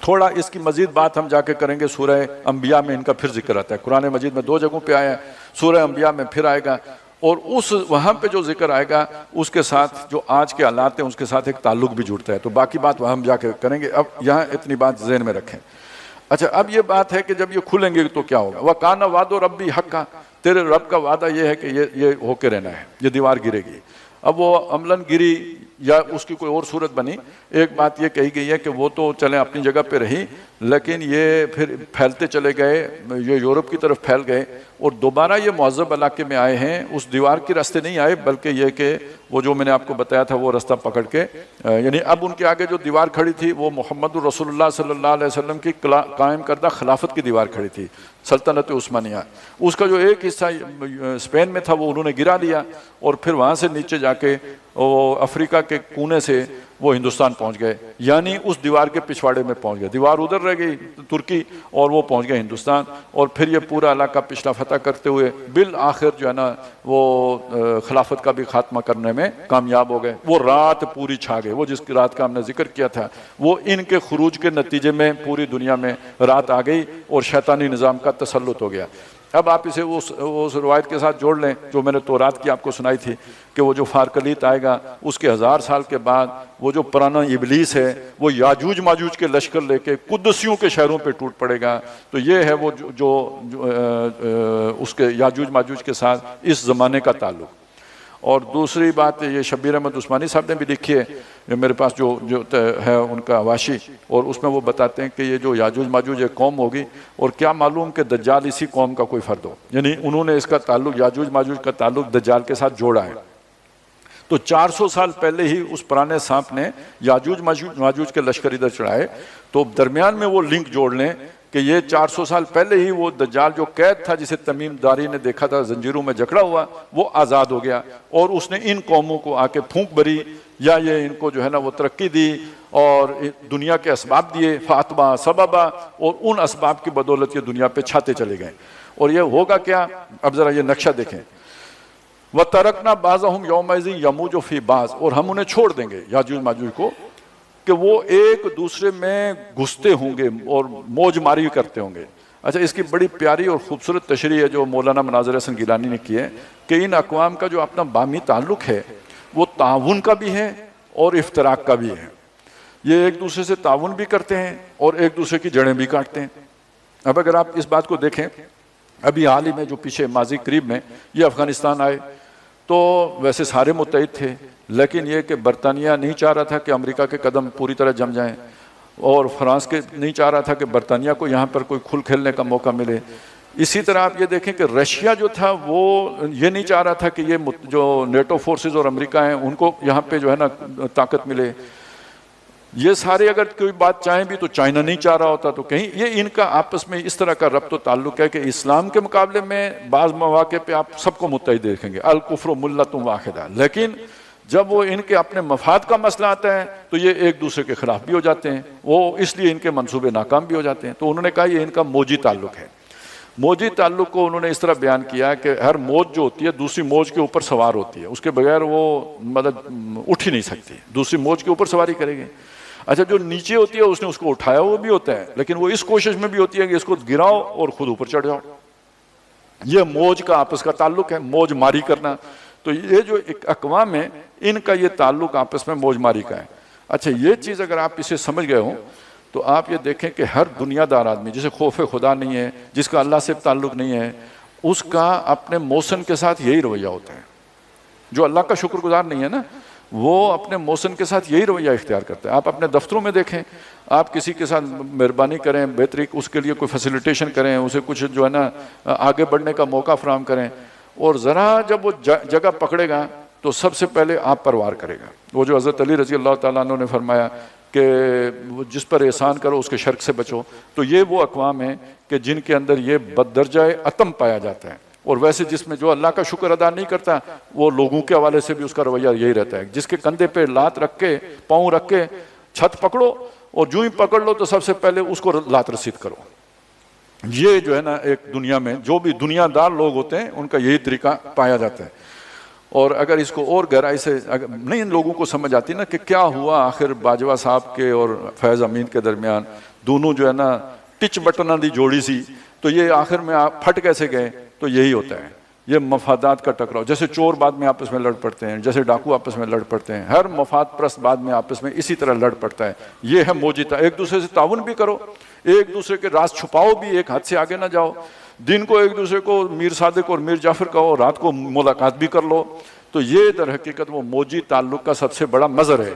A: تھوڑا اس کی مزید بات ہم جا کے کریں گے، سورہ انبیاء میں ان کا پھر ذکر آتا ہے، قرآن مجید میں 2 جگہوں پہ آیا ہے، سورہ انبیاء میں پھر آئے گا، اور اس وہاں پہ جو ذکر آئے گا اس کے ساتھ جو آج کے حالات ہیں اس کے ساتھ ایک تعلق بھی جڑتا ہے، تو باقی بات وہاں ہم جا کے کریں گے۔ اب یہاں اتنی بات ذہن میں رکھیں۔ اچھا، اب یہ بات ہے کہ جب یہ کھلیں گے تو کیا ہوگا؟ وَقَانَ وَعْدُ رَبِّي حَقًّا، تیرے رب کا وعدہ یہ ہے کہ یہ ہو کے رہنا ہے، یہ دیوار گرے گی۔ اب وہ عملاً گری یا اس کی کوئی اور صورت بنی، ایک بات یہ کہی گئی ہے کہ وہ تو چلیں اپنی جگہ پہ رہی، لیکن یہ پھر پھیلتے چلے گئے، یہ یورپ کی طرف پھیل گئے، اور دوبارہ یہ معذب علاقے میں آئے ہیں، اس دیوار کے راستے نہیں آئے بلکہ یہ کہ وہ جو میں نے آپ کو بتایا تھا وہ راستہ پکڑ کے، یعنی اب ان کے آگے جو دیوار کھڑی تھی وہ محمد رسول اللہ صلی اللہ علیہ وسلم کی قائم کردہ خلافت کی دیوار کھڑی تھی، سلطنت عثمانیہ۔ اس کا جو ایک حصہ اسپین میں تھا وہ انہوں نے گرا دیا، اور پھر وہاں سے نیچے جا کے وہ افریقہ کے کونے سے وہ ہندوستان پہنچ گئے، یعنی اس دیوار کے پچھواڑے میں پہنچ گئے، دیوار ادھر رہ گئی ترکی اور وہ پہنچ گئے ہندوستان، اور پھر یہ پورا علاقہ پچھلا فتح کرتے ہوئے بالآخر جو ہے نا وہ خلافت کا بھی خاتمہ کرنے میں کامیاب ہو گئے۔ وہ رات پوری چھا گئے، وہ جس کی رات کا ہم نے ذکر کیا تھا، وہ ان کے خروج کے نتیجے میں پوری دنیا میں رات آ گئی اور شیطانی نظام کا تسلط ہو گیا۔ اب آپ اسے اس روایت کے ساتھ جوڑ لیں جو میں نے تورات کی آپ کو سنائی تھی کہ وہ جو فارکلیت آئے گا اس کے 1000 سال کے بعد وہ جو پرانا ابلیس ہے وہ یاجوج ماجوج کے لشکر لے کے قدسیوں کے شہروں پہ ٹوٹ پڑے گا، تو یہ ہے وہ جو اس کے یاجوج ماجوج کے ساتھ اس زمانے کا تعلق۔ اور دوسری بات یہ شبیر احمد عثمانی صاحب نے بھی لکھی ہے، میرے پاس جو ہے ان کا حواشی، اور اس میں وہ بتاتے ہیں کہ یہ جو یاجوج ماجوج ایک قوم ہوگی، اور کیا معلوم کہ دجال اسی قوم کا کوئی فرد ہو، یعنی انہوں نے اس کا تعلق یاجوج ماجوج کا تعلق دجال کے ساتھ جوڑا ہے۔ تو 400 سال پہلے ہی اس پرانے سانپ نے یاجوج ماجوج کے لشکر ادھر چڑھائے، تو درمیان میں وہ لنک جوڑ لیں کہ یہ 400 سال پہلے ہی وہ دجال جو قید تھا جسے تمیم داری نے دیکھا تھا زنجیروں میں جکڑا ہوا، وہ آزاد ہو گیا، اور اس نے ان قوموں کو آ کے پھونک بھری، یا یہ ان کو جو ہے نا وہ ترقی دی اور دنیا کے اسباب دیے، فاتبہ سببا، اور ان اسباب کی بدولت یہ دنیا پہ چھاتے چلے گئے۔ اور یہ ہوگا کیا؟ اب ذرا یہ نقشہ دیکھیں، وَتَرَكْنَا بَعْضَهُمْ يَوْمَئِذٍ يَمُوجُ فِي بَعْضٍ، اور ہم انہیں چھوڑ دیں گے یاجوج ماجوج کو کہ وہ ایک دوسرے میں گھستے ہوں گے اور موج ماری کرتے ہوں گے۔ اچھا، اس کی بڑی پیاری اور خوبصورت تشریح ہے جو مولانا مناظر حسن گیلانی نے کی ہے کہ ان اقوام کا جو اپنا باہمی تعلق ہے وہ تعاون کا بھی ہے اور افتراق کا بھی ہے، یہ ایک دوسرے سے تعاون بھی کرتے ہیں اور ایک دوسرے کی جڑیں بھی کاٹتے ہیں۔ اب اگر آپ اس بات کو دیکھیں، ابھی حال ہی میں جو پیچھے ماضی قریب میں یہ افغانستان آئے تو ویسے سارے متحد تھے، لیکن یہ کہ برطانیہ نہیں چاہ رہا تھا کہ امریکہ کے قدم پوری طرح جم جائیں، اور فرانس کے نہیں چاہ رہا تھا کہ برطانیہ کو یہاں پر کوئی کھل کھیلنے کا موقع ملے۔ اسی طرح آپ یہ دیکھیں کہ رشیا جو تھا وہ یہ نہیں چاہ رہا تھا کہ یہ جو نیٹو فورسز اور امریکہ ہیں ان کو یہاں پہ جو ہے نا طاقت ملے۔ یہ سارے اگر کوئی بات چاہیں بھی تو چائنا نہیں چاہ رہا ہوتا، تو کہیں یہ ان کا آپس میں اس طرح کا ربط و تعلق ہے کہ اسلام کے مقابلے میں بعض مواقع پہ آپ سب کو متحد دیکھیں گے، الکفر ملت واحدہ، لیکن جب وہ ان کے اپنے مفاد کا مسئلہ آتا ہے تو یہ ایک دوسرے کے خلاف بھی ہو جاتے ہیں، وہ اس لیے ان کے منصوبے ناکام بھی ہو جاتے ہیں۔ تو انہوں نے کہا یہ ان کا موجی تعلق ہے۔ موجی تعلق کو انہوں نے اس طرح بیان کیا کہ ہر موج جو ہوتی ہے دوسری موج کے اوپر سوار ہوتی ہے، اس کے بغیر وہ مطلب اٹھ ہی نہیں سکتی، دوسری موج کے اوپر سواری کرے گی۔ اچھا، جو نیچے ہوتی ہے اس نے اس کو اٹھایا وہ بھی ہوتا ہے، لیکن وہ اس کوشش میں بھی ہوتی ہے کہ اس کو گراؤ اور خود اوپر چڑھ جاؤ۔ یہ موج کا آپس کا تعلق ہے، موج ماری کرنا۔ تو یہ جو ایک اقوام ہے ان کا یہ تعلق آپس میں موج ماری کا ہے۔ اچھا، یہ چیز اگر آپ اسے سمجھ گئے ہوں تو آپ یہ دیکھیں کہ ہر دنیا دار آدمی جسے خوف خدا نہیں ہے، جس کا اللہ سے تعلق نہیں ہے، اس کا اپنے موسن کے ساتھ یہی رویہ ہوتا ہے. جو اللہ کا شکر گزار نہیں ہے نا وہ اپنے موسن کے ساتھ یہی رویہ اختیار کرتا ہے. آپ اپنے دفتروں میں دیکھیں, آپ کسی کے ساتھ مہربانی کریں, بہتری اس کے لیے کوئی فیسیلیٹیشن کریں, اسے کچھ جو ہے نا آگے بڑھنے کا موقع فراہم کریں, اور ذرا جب وہ جگہ پکڑے گا تو سب سے پہلے آپ پر وار کرے گا. وہ جو حضرت علی رضی اللہ تعالیٰ عنہ نے فرمایا کہ جس پر احسان کرو اس کے شرک سے بچو, تو یہ وہ اقوام ہیں کہ جن کے اندر یہ بددرجہ عتم پایا جاتا ہے. اور ویسے جس میں جو اللہ کا شکر ادا نہیں کرتا وہ لوگوں کے حوالے سے بھی اس کا رویہ یہی رہتا ہے. جس کے کندھے پہ لات رکھ کے, پاؤں رکھ کے چھت پکڑو, اور جو ہی پکڑ لو تو سب سے پہلے اس کو لات رسید کرو. یہ جو ہے نا ایک دنیا میں جو بھی دنیا دار لوگ ہوتے ہیں ان کا یہی طریقہ پایا جاتا ہے. اور اگر اس کو اور گہرائی سے نہیں ان لوگوں کو سمجھ آتی نا کہ کیا ہوا آخر باجوہ صاحب کے اور فیض امین کے درمیان, دونوں جو ہے نا ٹچ بٹناں دی جوڑی سی, تو یہ آخر میں آپ پھٹ کیسے گئے؟ تو یہی ہوتا ہے, یہ مفادات کا ٹکراؤ. جیسے چور بعد میں آپس میں لڑ پڑتے ہیں, جیسے ڈاکو آپس میں لڑ پڑتے ہیں, ہر مفاد پرست بعد میں آپس میں اسی طرح لڑ پڑتا ہے. یہ ہے موجودہ. ایک دوسرے سے تعاون بھی کرو, ایک دوسرے کے راز چھپاؤ بھی, ایک حد سے آگے نہ جاؤ. دن کو ایک دوسرے کو میر صادق اور میر جعفر کہو, رات کو ملاقات بھی کر لو. تو یہ در حقیقت وہ موجی تعلق کا سب سے بڑا مظہر ہے.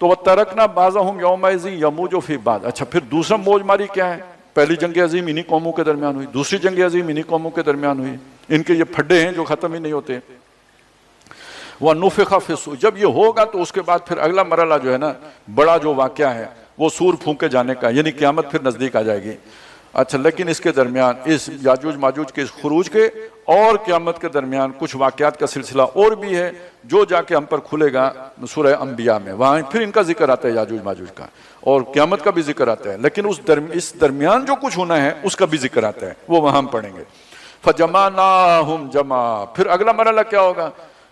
A: تو وَتَرَكْنَا بَعْضَهُمْ يَوْمَئِذٍ يَمُوجُ فِي بَعْضٍ. اچھا پھر دوسرا موج ماری کیا ہے؟ پہلی جنگ عظیم انہی قوموں کے درمیان ہوئی, دوسری جنگ عظیم انہی قوموں کے درمیان ہوئی. ان کے یہ پھڈے ہیں جو ختم ہی نہیں ہوتے. وَنُفِخَ فِي الصُّورِ. جب یہ ہوگا تو اس کے بعد پھر اگلا مرحلہ جو ہے نا بڑا جو واقعہ ہے وہ سور پھونکے جانے کا, یعنی قیامت پھر نزدیک آ جائے گی. اچھا لیکن اس کے درمیان, اس یاجوج ماجوج کے اس خروج کے اور قیامت کے درمیان کچھ واقعات کا سلسلہ اور بھی ہے جو جا کے ہم پر کھلے گا سورہ انبیاء میں. وہاں پھر ان کا ذکر آتا ہے یاجوج ماجوج کا, اور قیامت کا بھی ذکر آتا ہے, لیکن اس درمیان جو کچھ ہونا ہے اس کا بھی ذکر آتا ہے, وہ وہاں ہم پڑھیں گے. فَجَمَعْنَاهُمْ جَمَعًا. پھر اگلا مرحلہ کیا ہوگا؟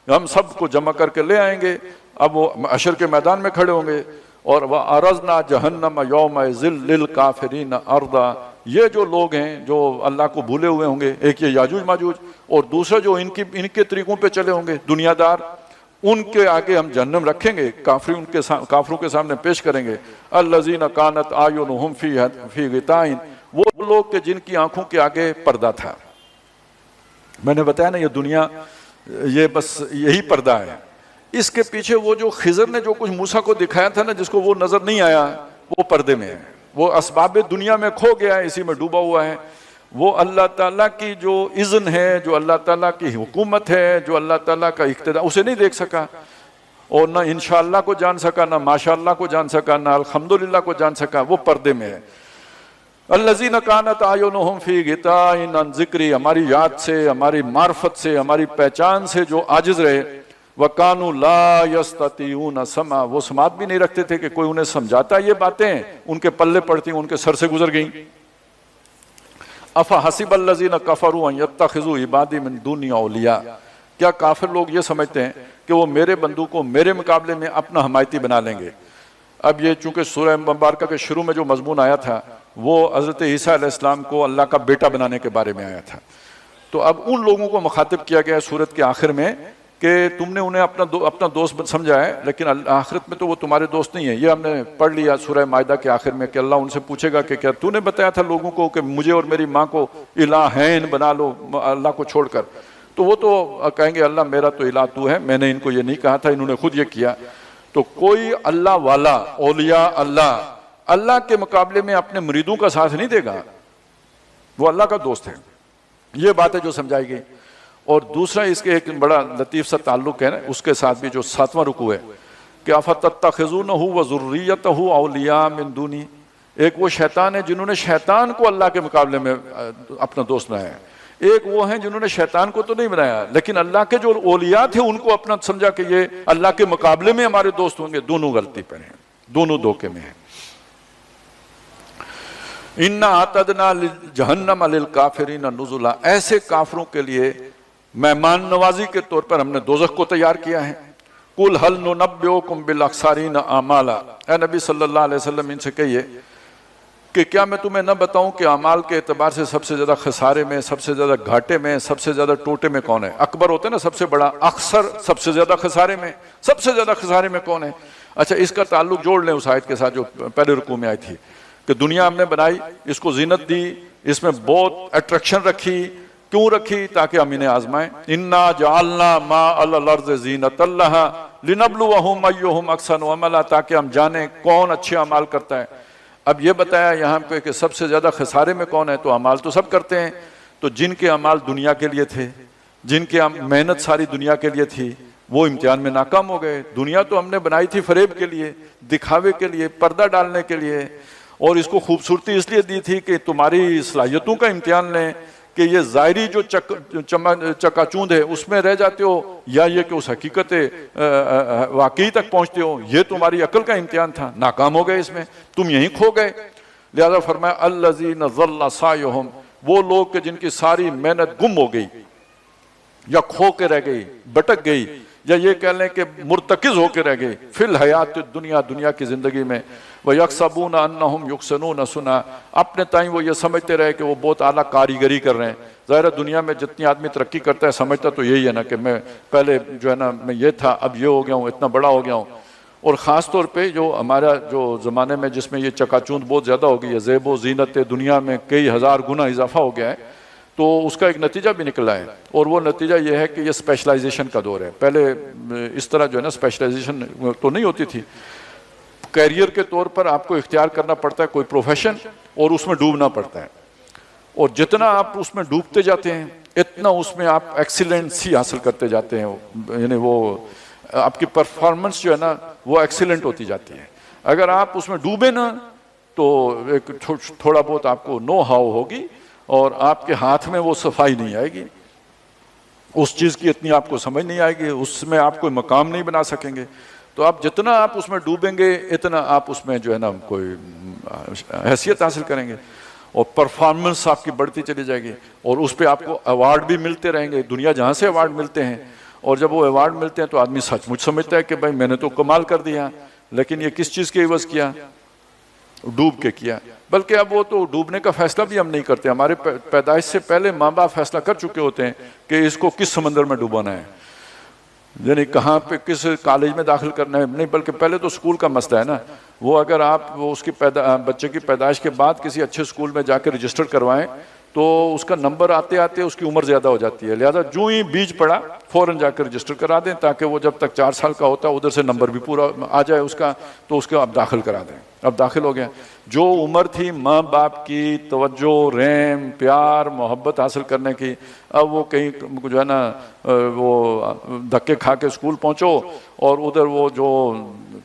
A: ہم سب کو جمع کر کے لے آئیں گے. اب وہ حشر کے میدان میں کھڑے ہوں گے, اور وَعَرَضْنَا جَهَنَّمَ يَوْمَئِذٍ لِلْكَافِرِينَ عَرْضًا. یہ جو لوگ ہیں جو اللہ کو بھولے ہوئے ہوں گے, ایک یہ یاجوج ماجوج, اور دوسرا جو ان کے طریقوں پہ چلے ہوں گے دنیا دار, ان کے آگے ہم جہنم رکھیں گے, کافروں کے سامنے پیش کریں گے. الَّذِينَ كَانَتْ أَعْيُنُهُمْ فِي غِطَاءٍ. وہ لوگ کہ جن کی آنکھوں کے آگے پردہ تھا. میں نے بتایا نا یہ دنیا یہ بس یہی پردہ ہے. اس کے پیچھے وہ جو خضر نے جو کچھ موسیٰ کو دکھایا تھا نا جس کو وہ نظر نہیں آیا, وہ پردے میں ہے. وہ اسباب دنیا میں کھو گیا ہے, اسی میں ڈوبا ہوا ہے. وہ اللہ تعالیٰ کی جو اذن ہے, جو اللہ تعالیٰ کی حکومت ہے, جو اللہ تعالیٰ کا اقتدار, اسے نہیں دیکھ سکا, اور نہ انشاءاللہ کو جان سکا, نہ ماشاءاللہ کو جان سکا, نہ الحمدللہ کو جان سکا. وہ پردے میں ہے. الذین کانت اعینہم فی غطاء عن ذکری. ہماری یاد سے, ہماری معرفت سے, ہماری پہچان سے جو عاجز رہے. وَكَانُوا لَا يَسْتَطِيعُونَ سَمْعًا. وہ سماعت بھی نہیں رکھتے تھے کہ کوئی انہیں سمجھاتا. یہ باتیں ان کے پلے پڑتی, ان کے سر سے گزر گئیں. أَفَحَسِبَ الَّذِينَ كَفَرُوا أَن يَتَّخِذُوا عِبَادِي مِن دُونِي أَوْلِيَاءَ. کیا کافر لوگ یہ سمجھتے ہیں کہ وہ میرے بندوں کو میرے مقابلے میں اپنا حمایتی بنا لیں گے؟ اب یہ چونکہ سورہ مبارکہ کے شروع میں جو مضمون آیا تھا وہ حضرت عیسیٰ علیہ السلام کو اللہ کا بیٹا بنانے کے بارے میں آیا تھا. تو اب ان لوگوں کو مخاطب کیا گیا سورت کے آخر میں کہ تم نے انہیں اپنا دوست سمجھا ہے, لیکن آخرت میں تو وہ تمہارے دوست نہیں ہے. یہ ہم نے پڑھ لیا سورہ مائدہ کے آخر میں کہ اللہ ان سے پوچھے گا کہ کیا تو نے بتایا تھا لوگوں کو کہ مجھے اور میری ماں کو الہین بنا لو اللہ کو چھوڑ کر. تو وہ تو کہیں گے اللہ میرا تو الہ تو ہے, میں نے ان کو یہ نہیں کہا تھا, انہوں نے خود یہ کیا. تو کوئی اللہ والا, اولیاء اللہ کے مقابلے میں اپنے مریدوں کا ساتھ نہیں دے گا, وہ اللہ کا دوست ہے. یہ بات ہے جو سمجھائی گئی. اور دوسرا اس کے ایک بڑا لطیف سا تعلق ہے اس کے ساتھ بھی جو 7واں رکوع ہے کہ افتتخذونہ وذریتہ اولیاء من دونی. ایک وہ شیطان ہے جنہوں نے شیطان کو اللہ کے مقابلے میں اپنا دوست بنایا ہے. ایک وہ ہیں جنہوں نے شیطان کو تو نہیں بنایا لیکن اللہ کے جو اولیاء تھے ان کو اپنا سمجھا کہ یہ اللہ کے مقابلے میں ہمارے دوست ہوں گے. دونوں غلطی پر ہیں, دونوں دھوکے میں ہیں. اِنَّا اعْتَدْنَا جَهَنَّمَ لِلْكَافِرِينَ نُزُلًا. ایسے کافروں کے لیے مہمان نوازی کے طور پر ہم نے دوزخ کو تیار کیا ہے. قُلْ هَلْ نُنَبِّئُكُمْ بِالْأَخْسَرِينَ أَعْمَالًا. اے نبی صلی اللہ علیہ وسلم ان سے کہیے کہ کیا میں تمہیں نہ بتاؤں کہ اعمال کے اعتبار سے سب سے زیادہ خسارے میں, سب سے زیادہ گھاٹے میں, سب سے زیادہ ٹوٹے میں کون ہے؟ اکبر ہوتا ہے نا سب سے بڑا, اخسر سب سے زیادہ خسارے میں, سب سے زیادہ خسارے میں کون ہے؟ اچھا اس کا تعلق جوڑ لیں اس آیت کے ساتھ جو پہلے رکوع میں آئی تھی کہ دنیا ہم نے بنائی, اس کو زینت دی, اس میں بہت اٹریکشن رکھی, کیوں رکھی؟ تاکہ ہم انہیں آزمائیں. انا جعلنا ما علی الارض زینۃ لہا لنبلوہم ایہم احسن عملا، تاکہ ہم جانیں کون اچھے اعمال کرتا ہے. اب یہ بتایا یہاں پہ کہ سب سے زیادہ خسارے میں کون ہے، تو اعمال تو سب کرتے ہیں. تو جن کے اعمال دنیا کے لیے تھے، جن کے محنت ساری دنیا کے لیے تھی، وہ امتحان میں ناکام ہو گئے. دنیا تو ہم نے بنائی تھی فریب کے لیے، دکھاوے کے لیے، پردہ ڈالنے کے لیے، اور اس کو خوبصورتی اس لیے دی تھی کہ تمہاری صلاحیتوں کا امتحان لیں، کہ یہ ظاہری جو چکا چوند ہے اس میں رہ جاتے ہو، یا یہ کہ اس حقیقت واقعی تک پہنچتے ہو. یہ تمہاری عقل کا امتحان تھا، ناکام ہو گئے اس میں، تم یہیں کھو گئے. لہذا فرمایا الذین ضل سعیہم، وہ لوگ کہ جن کی ساری محنت گم ہو گئی یا کھو کے رہ گئی، بٹک گئی، یا یہ کہہ لیں کہ مرتکز ہو کے رہ گئی فی الحیات الدنیا، دنیا کی زندگی میں. وَيَحْسَبُونَ أَنَّهُمْ يُحْسِنُونَ صُنْعًا، اپنے تائیں وہ یہ سمجھتے رہے کہ وہ بہت اعلیٰ کاریگری کر رہے ہیں. ظاہر دنیا میں جتنی آدمی ترقی کرتا ہے سمجھتا تو یہی ہے نا کہ میں پہلے جو ہے نا میں یہ تھا، اب یہ ہو گیا ہوں، اتنا بڑا ہو گیا ہوں. اور خاص طور پہ جو ہمارا جو زمانے میں جس میں یہ چکا چوند بہت زیادہ ہو گئی ہے، زیب و زینت دنیا میں کئی ہزار گنا اضافہ ہو گیا ہے، تو اس کا ایک نتیجہ بھی نکلا ہے. اور وہ نتیجہ یہ ہے کہ یہ اسپیشلائزیشن کا دور ہے. پہلے اس طرح جو ہے نا اسپیشلائزیشن تو نہیں ہوتی تھی. کیریئر کے طور پر آپ کو اختیار کرنا پڑتا ہے کوئی پروفیشن، اور اس میں ڈوبنا پڑتا ہے. اور جتنا آپ اس میں ڈوبتے جاتے ہیں اتنا اس میں آپ ایکسیلنسی حاصل کرتے جاتے ہیں. یعنی وہ آپ کی پرفارمنس جو ہے نا وہ ایکسیلنٹ ہوتی جاتی ہے. اگر آپ اس میں ڈوبے نا تو ایک تھوڑا بہت آپ کو نو ہاؤ ہوگی، اور آپ کے ہاتھ میں وہ صفائی نہیں آئے گی، اس چیز کی اتنی آپ کو سمجھ نہیں آئے گی، اس میں آپ کوئی مقام نہیں بنا سکیں گے. تو آپ جتنا آپ اس میں ڈوبیں گے اتنا آپ اس میں جو ہے نا کوئی حیثیت حاصل کریں گے، اور پرفارمنس آپ کی بڑھتی چلی جائے گی، اور اس پہ آپ کو ایوارڈ بھی ملتے رہیں گے. دنیا جہاں سے ایوارڈ ملتے ہیں، اور جب وہ ایوارڈ ملتے ہیں تو آدمی سچ مچ سمجھتا ہے کہ بھائی میں نے تو کمال کر دیا. لیکن یہ کس چیز کے عوض کیا؟ ڈوب کے کیا. بلکہ اب وہ تو ڈوبنے کا فیصلہ بھی ہم نہیں کرتے. ہمارے پیدائش سے پہلے ماں باپ فیصلہ کر چکے ہوتے ہیں کہ اس کو کس سمندر میں ڈوبانا ہے، یعنی کہاں پہ کس کالج میں داخل کرنا ہے. نہیں، بلکہ پہلے تو اسکول کا مسئلہ ہے نا. وہ اگر آپ اس کی بچے کی پیدائش کے بعد کسی اچھے اسکول میں جا کے رجسٹر کروائیں تو اس کا نمبر آتے آتے اس کی عمر زیادہ ہو جاتی ہے. لہذا جو ہی بیج پڑا فوراً جا کر رجسٹر کرا دیں، تاکہ وہ جب تک 4 سال کا ہوتا ہے ادھر سے نمبر بھی پورا آ جائے اس کا، تو اس کو اب داخل کرا دیں. اب داخل ہو گیا. جو عمر تھی ماں باپ کی توجہ، رحم، پیار، محبت حاصل کرنے کی، اب وہ کہیں جو ہے نا وہ دھکے کھا کے اسکول پہنچو، اور ادھر وہ جو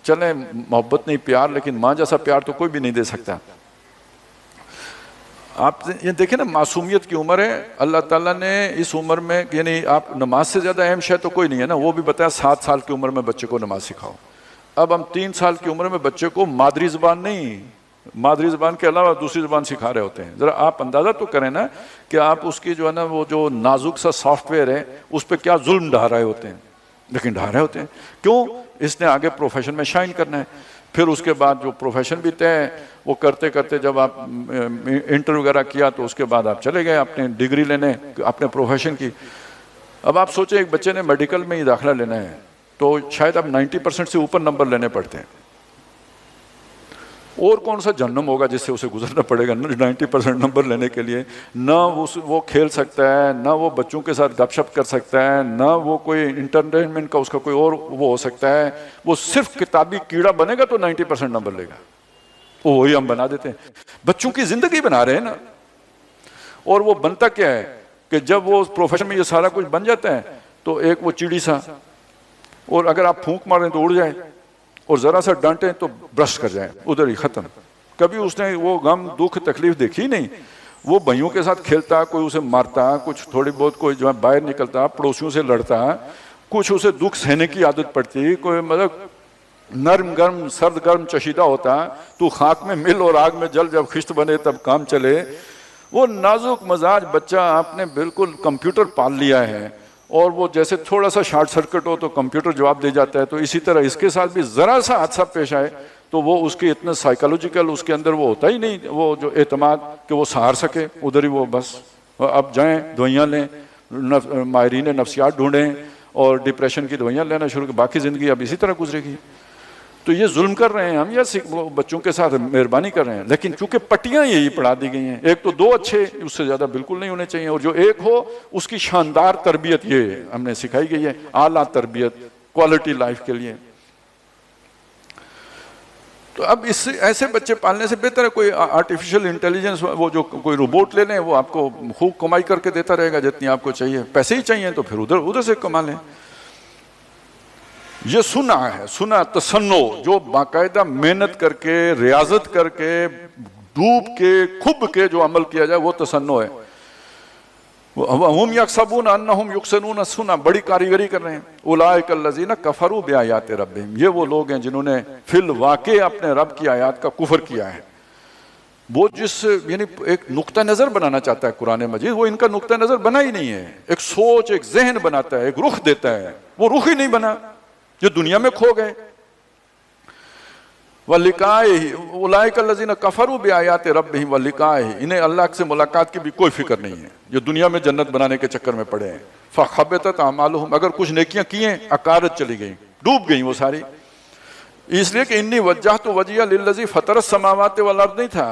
A: چلیں محبت نہیں پیار، لیکن ماں جیسا پیار تو کوئی بھی نہیں دے سکتا. آپ یہ دیکھیں نا، معصومیت کی عمر ہے. اللہ تعالیٰ نے اس عمر میں، یعنی آپ نماز سے زیادہ اہم شے تو کوئی نہیں ہے نا. وہ بھی بتایا 7 سال کی عمر میں بچے کو نماز سکھاؤ. اب ہم 3 سال کی عمر میں بچے کو مادری زبان نہیں، مادری زبان کے علاوہ دوسری زبان سکھا رہے ہوتے ہیں. ذرا آپ اندازہ تو کریں نا کہ آپ اس کی جو ہے نا وہ جو نازک سا سافٹ ویئر ہے اس پہ کیا ظلم ڈھا رہے ہوتے ہیں. لیکن ڈھا رہے ہوتے ہیں کیوں؟ اس نے آگے پروفیشن میں شائن کرنا ہے. پھر اس کے بعد جو پروفیشن بھی طے ہے وہ کرتے کرتے جب آپ انٹر وغیرہ کیا تو اس کے بعد آپ چلے گئے اپنے ڈگری لینے اپنے پروفیشن کی. اب آپ سوچیں ایک بچے نے میڈیکل میں ہی داخلہ لینا ہے تو شاید اب 90% سے اوپر نمبر لینے پڑتے ہیں. اور کون سا جہنم ہوگا جس سے اسے گزرنا پڑے گا 90% نمبر لینے کے لیے؟ نہ وہ کھیل سکتا ہے، نہ وہ بچوں کے ساتھ گپ شپ کر سکتا ہے، نہ وہ کوئی انٹرٹینمنٹ کا اس کا کوئی اور وہ ہو سکتا ہے. وہ صرف کتابی کیڑا بنے گا تو 90% نمبر لے گا. وہی ہم بنا دیتے ہیں، بچوں کی زندگی بنا رہے ہیں نا. اور وہ بنتا کیا ہے کہ جب وہ پروفیشن میں یہ سارا کچھ بن جاتا ہے تو ایک وہ چڑی سا، اور اگر آپ پھونک ماریں تو اڑ جائے، اور ذرا سا ڈانٹیں تو برش کر جائے، ادھر ہی ختم. کبھی اس نے وہ غم دکھ تکلیف دیکھی نہیں. وہ بھائیوں کے ساتھ کھیلتا، کوئی اسے مارتا، کچھ تھوڑی بہت کوئی جو ہے باہر نکلتا، پڑوسیوں سے لڑتا، کچھ اسے دکھ سہنے کی عادت پڑتی، کوئی مطلب نرم گرم سرد گرم چشیدہ ہوتا. تو خاک میں مل اور آگ میں جل، جب خشت بنے تب کام چلے. وہ نازک مزاج بچہ آپ نے بالکل کمپیوٹر پال لیا ہے، اور وہ جیسے تھوڑا سا شارٹ سرکٹ ہو تو کمپیوٹر جواب دے جاتا ہے. تو اسی طرح اس کے ساتھ بھی ذرا سا حادثہ پیش آئے تو وہ اس کے اتنا سائیکالوجیکل اس کے اندر وہ ہوتا ہی نہیں، وہ جو اعتماد کہ وہ سہار سکے. ادھر ہی وہ بس اب جائیں دوائیاں لیں، ماہرین نفسیات ڈھونڈیں اور ڈپریشن کی دوائیاں لینا شروع. باقی زندگی اب اسی طرح گزرے گی. تو یہ ظلم کر رہے ہیں ہم یا بچوں کے ساتھ مہربانی کر رہے ہیں؟ لیکن چونکہ پٹیاں یہی پڑھا دی گئی ہیں، ایک تو 2 اچھے، اس سے زیادہ بالکل نہیں ہونے چاہیے، اور جو ایک ہو اس کی شاندار تربیت یہ ہم نے سکھائی گئی ہے، اعلیٰ تربیت کوالٹی لائف کے لیے۔ تو اب اس سے ایسے بچے پالنے سے بہتر ہے کوئی آرٹیفیشل انٹیلیجنس، وہ جو کوئی روبوٹ لے لیں، وہ آپ کو خوب کمائی کر کے دیتا رہے گا جتنی آپ کو چاہیے، پیسے ہی چاہیے تو پھر ادھر سے کما لیں۔ یہ سنا ہے، سنا تصنع، جو باقاعدہ محنت کر کے ریاضت کر کے ڈوب کے کھب کے جو عمل کیا جائے وہ تصنع ہے۔ ہم یحسبون انہم یحسنون صنعا، بڑی کاریگری کر رہے ہیں۔ اولئک الذین کفروا بآیات ربہم، یہ وہ لوگ ہیں جنہوں نے فی الواقع اپنے رب کی آیات کا کفر کیا ہے۔ وہ جس یعنی ایک نقطہ نظر بنانا چاہتا ہے قرآن مجید، وہ ان کا نقطہ نظر بنا ہی نہیں ہے، ایک سوچ ایک ذہن بناتا ہے، ایک رخ دیتا ہے، وہ رخ ہی نہیں بنا، یہ دنیا میں کھو گئے۔ وَلِقَائِهِ اولئک الذین کفروا بآیات ربہم وَلِقَائِهِ، انہیں اللہ سے ملاقات کی بھی کوئی فکر نہیں ہے، یہ دنیا میں جنت بنانے کے چکر میں پڑے ہیں۔ فَحَبِطَتْ أَعْمَالُهُمْ، اگر کچھ نیکیاں کی ہیں اکارت چلی گئیں، ڈوب گئیں وہ ساری، اس لیے کہ انی وجہت وجہیہ للذی فطر السماوات والارض نہیں تھا،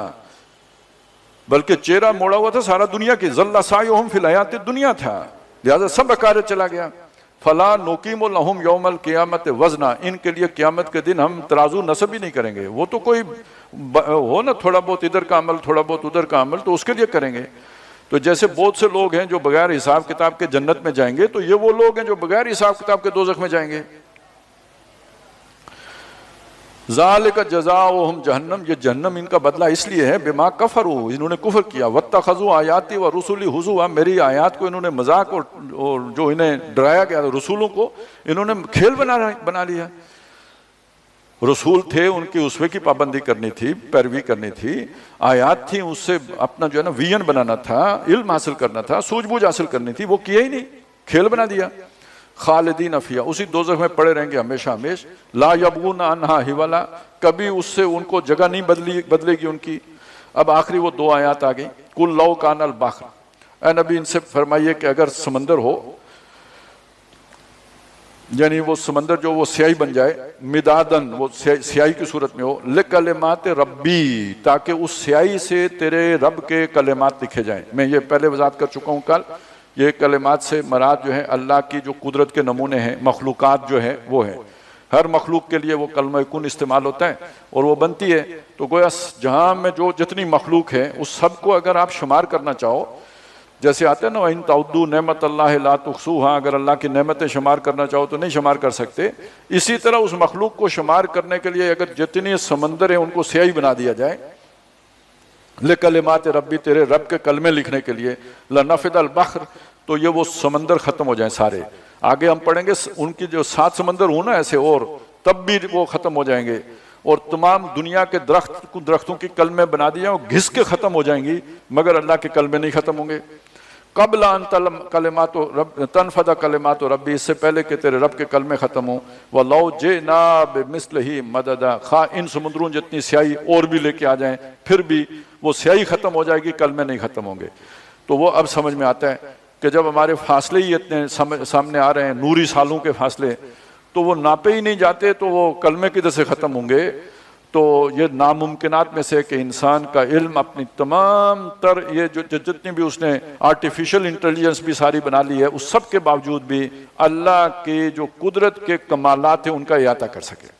A: بلکہ چہرہ موڑا ہوا تھا سارا دنیا کی، ظل سعیہم فی الحیات الدنیا تھا، لہذا سب اکارت چلا گیا۔ فلا نقیم لہم یوم القیامت وزنا، ان کے لیے قیامت کے دن ہم ترازو نصب ہی نہیں کریں گے، وہ تو کوئی ہو نا تھوڑا بہت ادھر کا عمل تھوڑا بہت ادھر کا عمل تو اس کے لیے کریں گے۔ تو جیسے بہت سے لوگ ہیں جو بغیر حساب کتاب کے جنت میں جائیں گے، تو یہ وہ لوگ ہیں جو بغیر حساب کتاب کے دوزخ میں جائیں گے۔ ذالک جزاؤہم جہنم، یہ جہنم ان کا بدلہ اس لیے ہے بما کفروا، انہوں نے کفر کیا، واتخذوا آیاتی ورسلی ہزوا، میری آیات کو انہوں نے مذاق اور جو انہیں ڈرایا گیا رسولوں کو انہوں نے کھیل بنا لیا۔ رسول تھے، ان کی اسوے کی پابندی کرنی تھی، پیروی کرنی تھی، آیات تھی، اس سے اپنا جو ہے نا ویژن بنانا تھا، علم حاصل کرنا تھا، سوجھ بوجھ حاصل کرنی تھی، وہ کیا ہی نہیں، کھیل بنا دیا۔ خالدین فیہا، اسی دوزخ میں پڑے رہیں گے ہمیشہ ہمیش، لا یبغون عنہا حولا، کبھی اس سے ان کو جگہ نہیں بدلے گی ان کی۔ اب آخری وہ 2 آیات آ گئی، قل لو کان البحر، اے نبی ان سے فرمائیے کہ اگر سمندر ہو، یعنی وہ سمندر جو وہ سیاہی بن جائے، مدادن وہ سیاہی کی صورت میں ہو، لکلمات ربی، تاکہ اس سیاہی سے تیرے رب کے کلمات لکھے جائیں۔ میں یہ پہلے وضاحت کر چکا ہوں کل، یہ کلمات سے مراد جو ہے اللہ کی جو قدرت کے نمونے ہیں، مخلوقات جو ہے وہ ہے، ہر مخلوق کے لیے وہ کلمہ کن استعمال ہوتا ہے اور وہ بنتی ہے۔ تو گویا جہاں میں جو جتنی مخلوق ہے اس سب کو اگر آپ شمار کرنا چاہو، جیسے آتے ہیں نا وَإِن تَعُدُّوا نِعْمَتَ اللَّهِ لَا تُحْصُوهَا، اگر اللہ کی نعمتیں شمار کرنا چاہو تو نہیں شمار کر سکتے، اسی طرح اس مخلوق کو شمار کرنے کے لیے اگر جتنی سمندر ہیں ان کو سیاہی بنا دیا جائے، لِکَلِمَاتِ ربی، تیرے رب کے کلمے لکھنے کے لیے، لَنَفِدَ الْبَحْرُ، تو یہ وہ سمندر ختم ہو جائیں سارے۔ آگے ہم پڑھیں گے ان کی جو 7 سمندر ہوں نا ایسے، اور تب بھی وہ ختم ہو جائیں گے، اور تمام دنیا کے درختوں کی کلمے بنا دیے اور گھس کے ختم ہو جائیں گی، مگر اللہ کے کلمے نہیں ختم ہوں گے۔ قبل ان تنفد کلمات ربی، اس سے پہلے کہ تیرے رب کے کلمے ختم ہوں۔ وَلَوْ جِئْنَا بِمِثْلِهِ مَدَدًا، خواہ ان سمندروں جتنی سیاہی اور بھی لے کے آ جائیں، پھر بھی وہ سیاہی ختم ہو جائے گی، کلمے نہیں ختم ہوں گے۔ تو وہ اب سمجھ میں آتا ہے کہ جب ہمارے فاصلے ہی اتنے سامنے آ رہے ہیں، نوری سالوں کے فاصلے، تو وہ ناپے ہی نہیں جاتے تو وہ کلمے کدھر سے ختم ہوں گے؟ تو یہ ناممکنات میں سے کہ انسان کا علم اپنی تمام تر یہ جو جتنی بھی اس نے آرٹیفیشل انٹیلیجنس بھی ساری بنا لی ہے، اس سب کے باوجود بھی اللہ کے جو قدرت کے کمالات ہیں ان کا احاطہ کر سکے۔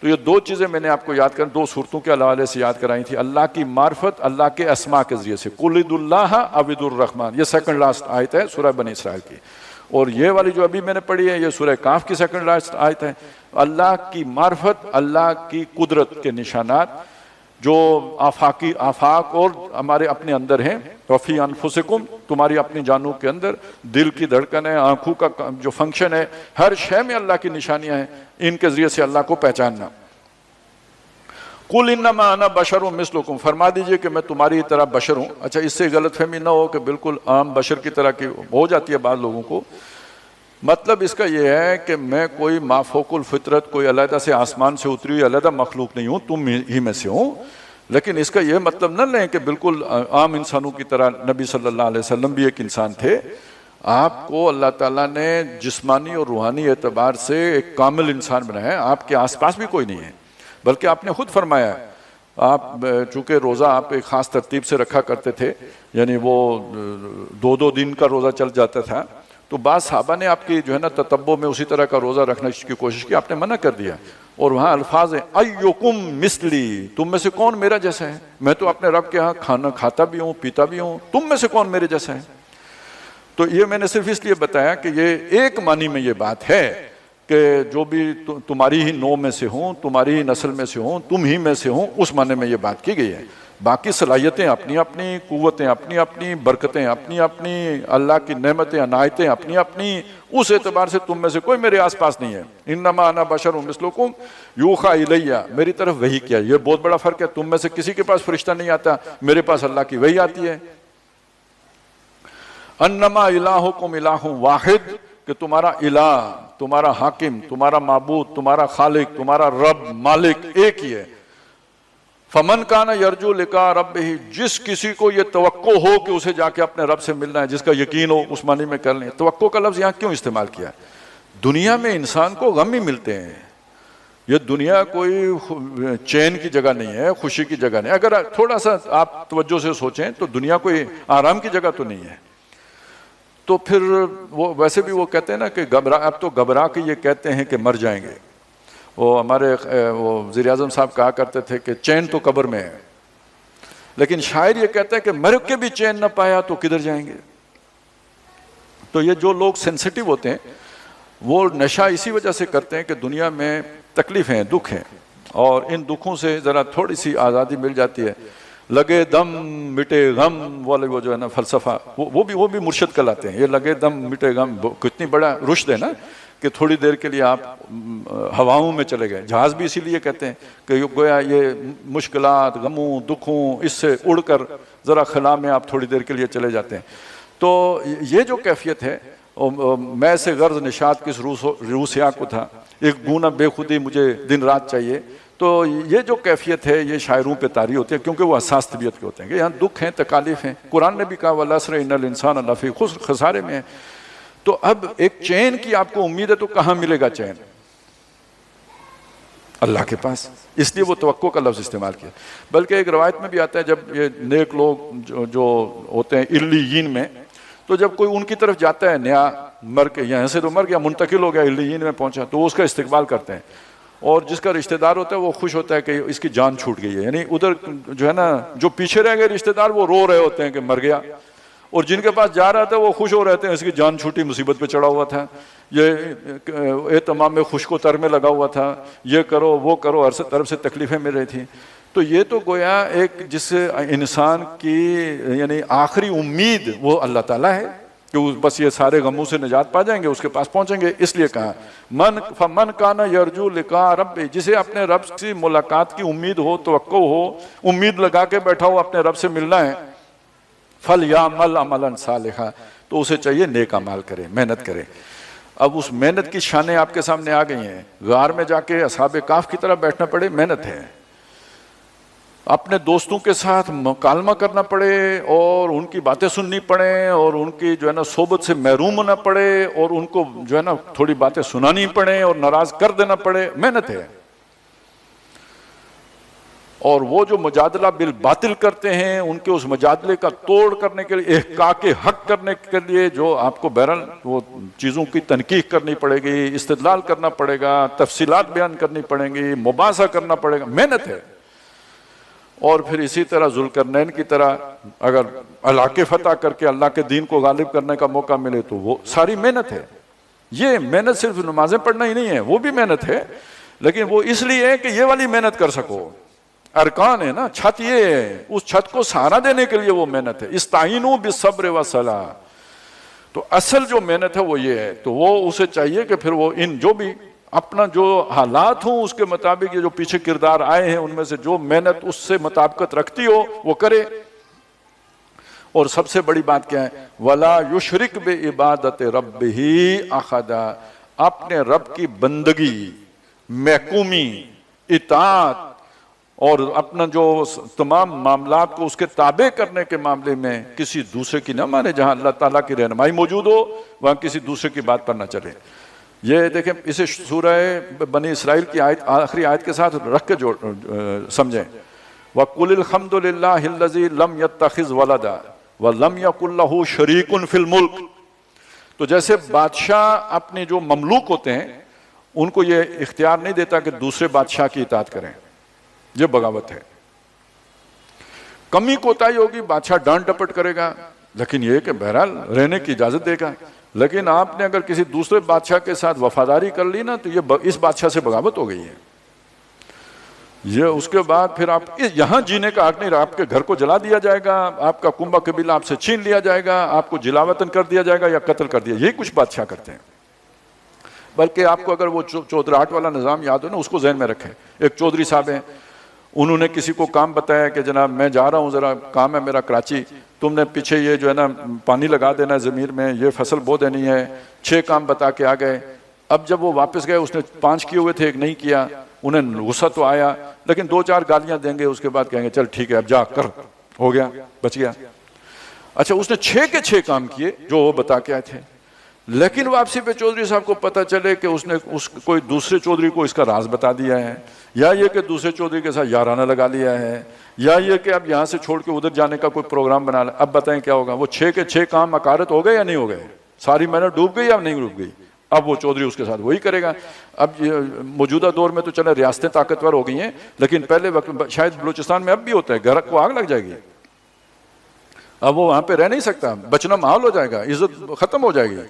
A: تو یہ 2 چیزیں میں نے آپ کو یاد کر 2 صورتوں کے حوالے سے یاد کرائی تھی، اللہ کی معرفت، اللہ کے اسماء کے ذریعے سے، قُلِ ادعوا اللَّهَ أَوِ ادعوا الرَّحْمَنَ، یہ سیکنڈ لاسٹ آیت ہے سورہ بنی اسرائیل کی، اور یہ والی جو ابھی میں نے پڑھی ہے یہ سورہ کہف کی سیکنڈ لاسٹ آیت ہے۔ اللہ کی معرفت، اللہ کی قدرت کے نشانات جو آفاق اور ہمارے اپنے اندر ہیں، وفی انفسکم، تمہاری اپنی جانوں کے اندر، دل کی دھڑکن ہے، آنکھوں کا جو فنکشن ہے، ہر شے میں اللہ کی نشانیاں ہیں، ان کے ذریعے سے اللہ کو پہچاننا۔ قُلْ إِنَّمَا أَنَا بَشَرٌ مِثْلُكُمْ، فرما دیجئے کہ میں تمہاری طرح بشر ہوں۔ اچھا، اس سے غلط فہمی نہ ہو کہ بالکل عام بشر کی طرح کی ہو جاتی ہے بعض لوگوں کو۔ مطلب اس کا یہ ہے کہ میں کوئی مافوق الفطرت، کوئی علیحدہ سے آسمان سے اتری ہوئی علیحدہ مخلوق نہیں ہوں، تم ہی میں سے ہوں۔ لیکن اس کا یہ مطلب نہ لیں کہ بالکل عام انسانوں کی طرح، نبی صلی اللہ علیہ وسلم بھی ایک انسان تھے، آپ کو اللہ تعالیٰ نے جسمانی اور روحانی اعتبار سے ایک کامل انسان بنایا ہے، آپ کے آس پاس بھی کوئی نہیں ہے۔ بلکہ آپ نے خود فرمایا ہے، آپ چونکہ روزہ آپ ایک خاص ترتیب سے رکھا کرتے تھے، یعنی وہ 2 دن کا روزہ چل جاتا تھا، تو بعض صحابہ نے آپ کی جو ہے نا تتبع میں اسی طرح کا روزہ رکھنے کی کوشش کی، آپ نے منع کر دیا، اور وہاں الفاظ ہیں ایکم مثلی، تم میں سے کون میرا جیسا ہے، میں تو اپنے رب کے ہاں کھانا کھاتا بھی ہوں پیتا بھی ہوں، تم میں سے کون میرے جیسا ہے۔ تو یہ میں نے صرف اس لیے بتایا کہ یہ ایک معنی میں یہ بات ہے کہ جو بھی تمہاری ہی نوع میں سے ہوں، تمہاری ہی نسل میں سے ہوں، تم ہی میں سے ہوں، اس معنی میں یہ بات کی گئی ہے۔ باقی صلاحیتیں اپنی اپنی، قوتیں اپنی اپنی، برکتیں اپنی اپنی، اللہ کی نعمتیں عنایتیں اپنی اپنی، اس اعتبار سے تم میں سے کوئی میرے آس پاس نہیں ہے۔ انما انا بشر مثلکم یوحی الیہ، میری طرف وحی کیا، یہ بہت بڑا فرق ہے، تم میں سے کسی کے پاس فرشتہ نہیں آتا، میرے پاس اللہ کی وحی آتی ہے۔ انما الہکم الہ واحد، کہ تمہارا الہ، تمہارا حاکم، تمہارا معبود، تمہارا خالق، تمہارا رب مالک ایک ہی ہے۔ فمن کان یرجو لقاء ربہ، جس کسی کو یہ توقع ہو کہ اسے جا کے اپنے رب سے ملنا ہے، جس کا یقین ہو، اس معنی میں کر لیں۔ توقع کا لفظ یہاں کیوں استعمال کیا ہے؟ دنیا میں انسان کو غم ہی ملتے ہیں، یہ دنیا کوئی چین کی جگہ نہیں ہے، خوشی کی جگہ نہیں ہے۔ اگر تھوڑا سا آپ توجہ سے سوچیں تو دنیا کوئی آرام کی جگہ تو نہیں ہے۔ تو پھر وہ ویسے بھی وہ کہتے ہیں نا کہ اب تو گھبرا کے یہ کہتے ہیں کہ مر جائیں گے۔ وہ ہمارے وہ وزیر اعظم صاحب کہا کرتے تھے کہ چین تو قبر میں ہے، لیکن شاعر یہ کہتا ہے کہ مر کے بھی چین نہ پایا تو کدھر جائیں گے۔ تو یہ جو لوگ سینسیٹیو ہوتے ہیں وہ نشہ اسی وجہ سے کرتے ہیں کہ دنیا میں تکلیفیں، دکھ ہیں، اور ان دکھوں سے ذرا تھوڑی سی آزادی مل جاتی ہے۔ لگے دم مٹے غم والے وہ جو ہے نا فلسفہ، وہ بھی مرشد کہلاتے ہیں۔ یہ لگے دم مٹے غم کتنی بڑا رشد ہے نا، کہ تھوڑی دیر کے لیے آپ ہواؤں میں چلے گئے۔ جہاز بھی اسی لیے کہتے ہیں کہ گویا یہ مشکلات، غموں، دکھوں، اس سے اڑ کر ذرا خلا میں آپ تھوڑی دیر کے لیے چلے جاتے ہیں۔ تو یہ جو کیفیت ہے، میں سے غرض نشاط کس روح سیاہ کو تھا، ایک گونا بے خودی مجھے دن رات چاہیے۔ تو یہ جو کیفیت ہے یہ شاعروں پہ طاری ہوتی ہے، کیونکہ وہ حساس طبیعت کے ہوتے ہیں کہ یہاں دکھ ہیں، تکالیف ہیں۔ قرآن نے بھی کہا وَالْعَصْرِ إِنَّ الْإِنسَانَ لَفِي خُسْرٍ، خسارے میں ہے۔ تو اب ایک چین کی آپ کو امید ہے تو کہاں ملے گا چین؟ اللہ کے پاس۔ اس لیے وہ توقع کا لفظ استعمال کیا۔ بلکہ ایک روایت میں بھی آتا ہے جب یہ نیک لوگ جو ہوتے ہیں علیین میں، تو جب کوئی ان کی طرف جاتا ہے نیا مر کے، یہاں سے تو مر گیا، منتقل ہو گیا، علیین میں پہنچا، تو وہ اس کا استقبال کرتے ہیں، اور جس کا رشتہ دار ہوتا ہے وہ خوش ہوتا ہے کہ اس کی جان چھوٹ گئی ہے۔ یعنی ادھر جو ہے نا جو پیچھے رہ گئے رشتہ دار وہ رو رہے ہوتے ہیں کہ مر گیا، اور جن کے پاس جا رہا تھا وہ خوش ہو رہتے ہیں اس کی جان چھوٹی، مصیبت پہ چڑھا ہوا تھا، یہ اہتمام میں خشک و تر میں لگا ہوا تھا، یہ کرو وہ کرو، ہر طرف سے تکلیفیں مل رہی تھیں۔ تو یہ تو گویا ایک جس انسان کی یعنی آخری امید وہ اللہ تعالیٰ ہے کہ بس یہ سارے غموں سے نجات پا جائیں گے، اس کے پاس پہنچیں گے۔ اس لیے کہا فمن کان یرجو لقاء رب، جسے اپنے رب سے ملاقات کی امید ہو، توقع ہو، امید لگا کے بیٹھا ہو اپنے رب سے ملنا ہے، فَلْيَعْمَلْ عَمَلًا صَالِحًا، تو اسے چاہیے نیک اعمال کرے، محنت کرے۔ اب اس محنت کی شانیں آپ کے سامنے آ گئی ہیں۔ غار میں جا کے اصحاب کہف کی طرح بیٹھنا پڑے، محنت ہے۔ اپنے دوستوں کے ساتھ مکالمہ کرنا پڑے اور ان کی باتیں سننی پڑیں اور ان کی جو ہے نا صحبت سے محروم ہونا پڑے اور ان کو جو ہے نا تھوڑی باتیں سنانی پڑیں اور ناراض کر دینا پڑے، محنت ہے۔ اور وہ جو مجادلہ بالباطل کرتے ہیں ان کے اس مجادلے کا توڑ کرنے کے لیے، احقاق حق کرنے کے لیے جو آپ کو بہرحال وہ چیزوں کی تنقیح کرنی پڑے گی، استدلال کرنا پڑے گا، تفصیلات بیان کرنی پڑیں گی، مباحثہ کرنا پڑے گا، محنت ہے۔ اور پھر اسی طرح ذوالقرنین کی طرح اگر علاقے فتح کر کے اللہ کے دین کو غالب کرنے کا موقع ملے تو وہ ساری محنت ہے۔ یہ محنت صرف نمازیں پڑھنا ہی نہیں ہے، وہ بھی محنت ہے، لیکن وہ اس لیے ہے کہ یہ والی محنت کر سکو۔ ارکان ہے نا، چھت یہ ہے، اس چھت کو سہارا دینے کے لیے وہ محنت ہے۔ استعینوا بالصبر والصلاۃ، تو اصل جو محنت ہے وہ یہ ہے۔ تو وہ اسے چاہیے کہ پھر وہ ان جو بھی اپنا جو حالات ہوں اس کے مطابق، یہ جو پیچھے کردار آئے ہیں ان میں سے جو محنت اس سے مطابقت رکھتی ہو وہ کرے۔ اور سب سے بڑی بات کیا ہے؟ وَلَا يُشْرِكْ بِعِبَادَةِ رَبِّهِ أَحَدًا، اپنے رب کی بندگی، محکومی، اطاعت اور اپنا جو تمام معاملات کو اس کے تابع کرنے کے معاملے میں کسی دوسرے کی نہ مانے۔ جہاں اللہ تعالیٰ کی رہنمائی موجود ہو وہاں کسی دوسرے کی بات پر نہ چلے۔ یہ دیکھیں اسے سورہ بنی اسرائیل کی آیت آخری آیت کے ساتھ رکھ کے سمجھیں. وَقُلِ الْحَمْدُ لِلَّهِ الَّذِي لَمْ يَتَّخِذْ وَلَدًا وَلَمْ يَكُنْ لَهُ شَرِيكٌ فِي الْمُلْكِ. تو جیسے بادشاہ اپنے جو مملوک ہوتے ہیں ان کو یہ اختیار نہیں دیتا کہ دوسرے بادشاہ کی اطاعت کریں، یہ بغاوت ہے. کمی کوتاہی ہوگی بادشاہ ڈانٹ ڈپٹ کرے گا، لیکن یہ کہ بہرحال رہنے کی اجازت دے گا. لیکن آپ نے اگر کسی دوسرے بادشاہ کے ساتھ وفاداری کر لی نا تو یہ اس بادشاہ سے بغاوت ہو گئی ہے. یہ اس کے بعد پھر آپ یہاں جینے کا حق نہیں رہا، آپ کے گھر کو جلا دیا جائے گا، آپ کا کنبہ قبیلہ آپ سے چھین لیا جائے گا، آپ کو جلا وطن کر دیا جائے گا یا قتل کر دیا. یہی کچھ بادشاہ کرتے ہیں. بلکہ آپ کو اگر وہ چودراہٹ والا نظام یاد ہو نا، اس کو ذہن میں رکھیں. ایک چودھری صاحب ہیں، انہوں نے کسی کو کام بتایا کہ جناب میں جا رہا ہوں، ذرا کام ہے میرا کراچی، تم نے پیچھے یہ جو ہے نا پانی لگا دینا ہے زمین میں، یہ فصل بو دینی ہے. 6 کام بتا کے آ گئے. اب جب وہ واپس گئے اس نے 5 کیے ہوئے تھے، ایک نہیں کیا. انہیں غصہ تو آیا، لیکن 2-4 گالیاں دیں گے، اس کے بعد کہیں گے چل ٹھیک ہے اب جا کر، ہو گیا، بچ گیا. اچھا اس نے 6 کے 6 کام کیے جو وہ بتا کے آئے تھے. لیکن واپسی پہ چودھری صاحب کو پتہ چلے کہ اس نے کوئی دوسرے چودھری کو اس کا راز بتا دیا ہے، یا یہ کہ دوسرے چودھری کے ساتھ یارانہ لگا لیا ہے، یا یہ کہ اب یہاں سے چھوڑ کے ادھر جانے کا کوئی پروگرام بنا لیا. اب بتائیں کیا ہوگا؟ وہ 6 کے 6 کام عکارت ہو گئے یا نہیں ہو گئے؟ ساری محنت ڈوب گئی یا نہیں ڈوب گئی؟ اب وہ چودھری اس کے ساتھ وہی کرے گا. اب موجودہ دور میں تو چلے ریاستیں طاقتور ہو گئی ہیں، لیکن پہلے وقت شاید بلوچستان میں اب بھی ہوتا ہے، گھر کو آگ لگ جائے گی، اب وہ وہاں پہ رہ نہیں سکتا، بچنا محال ہو جائے گا، عزت ختم ہو جائے گی.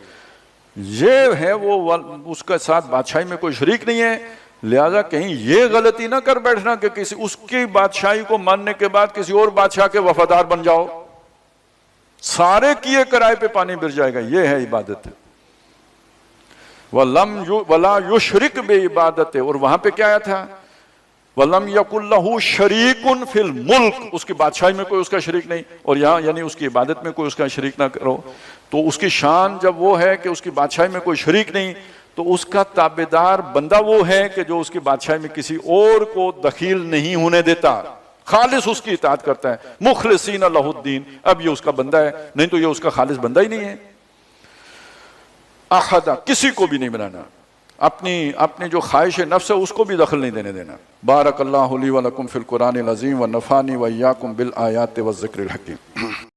A: یہ ہے وہ اس کے ساتھ بادشاہی میں کوئی شریک نہیں ہے. لہذا کہیں یہ غلطی نہ کر بیٹھنا کہ کسی اس کی بادشاہی کو ماننے کے بعد کسی اور بادشاہ کے وفادار بن جاؤ، سارے کیے کرائے پہ پانی گر جائے گا. یہ ہے عبادت. وَلَا يُشْرِكْ بِعِبَادَتِهِ. اور وہاں پہ کیا آیا تھا؟ وَلَمْ يَكُنْ لَهُ شَرِيكٌ فِي الْمُلْكِ. اس کی بادشاہی میں کوئی اس کا شریک نہیں، اور یہاں یعنی اس کی عبادت میں کوئی اس کا شریک نہ کرو. تو اس کی شان جب وہ ہے کہ اس کی بادشاہی میں کوئی شریک نہیں، تو اس کا تابعدار بندہ وہ ہے کہ جو اس کی بادشاہی میں کسی اور کو دخیل نہیں ہونے دیتا، خالص اس کی اطاعت کرتا ہے. مخلصین لہ الدین. اب یہ اس کا بندہ ہے، نہیں تو یہ اس کا خالص بندہ ہی نہیں ہے. احد، کسی کو بھی نہیں بنانا، اپنی جو خواہش نفس ہے اس کو بھی دخل نہیں دینے دینا. بارک اللہ لی و لکم فی القرآن العظیم و نفعنی و ایاکم بالآیات والذکر الحکیم.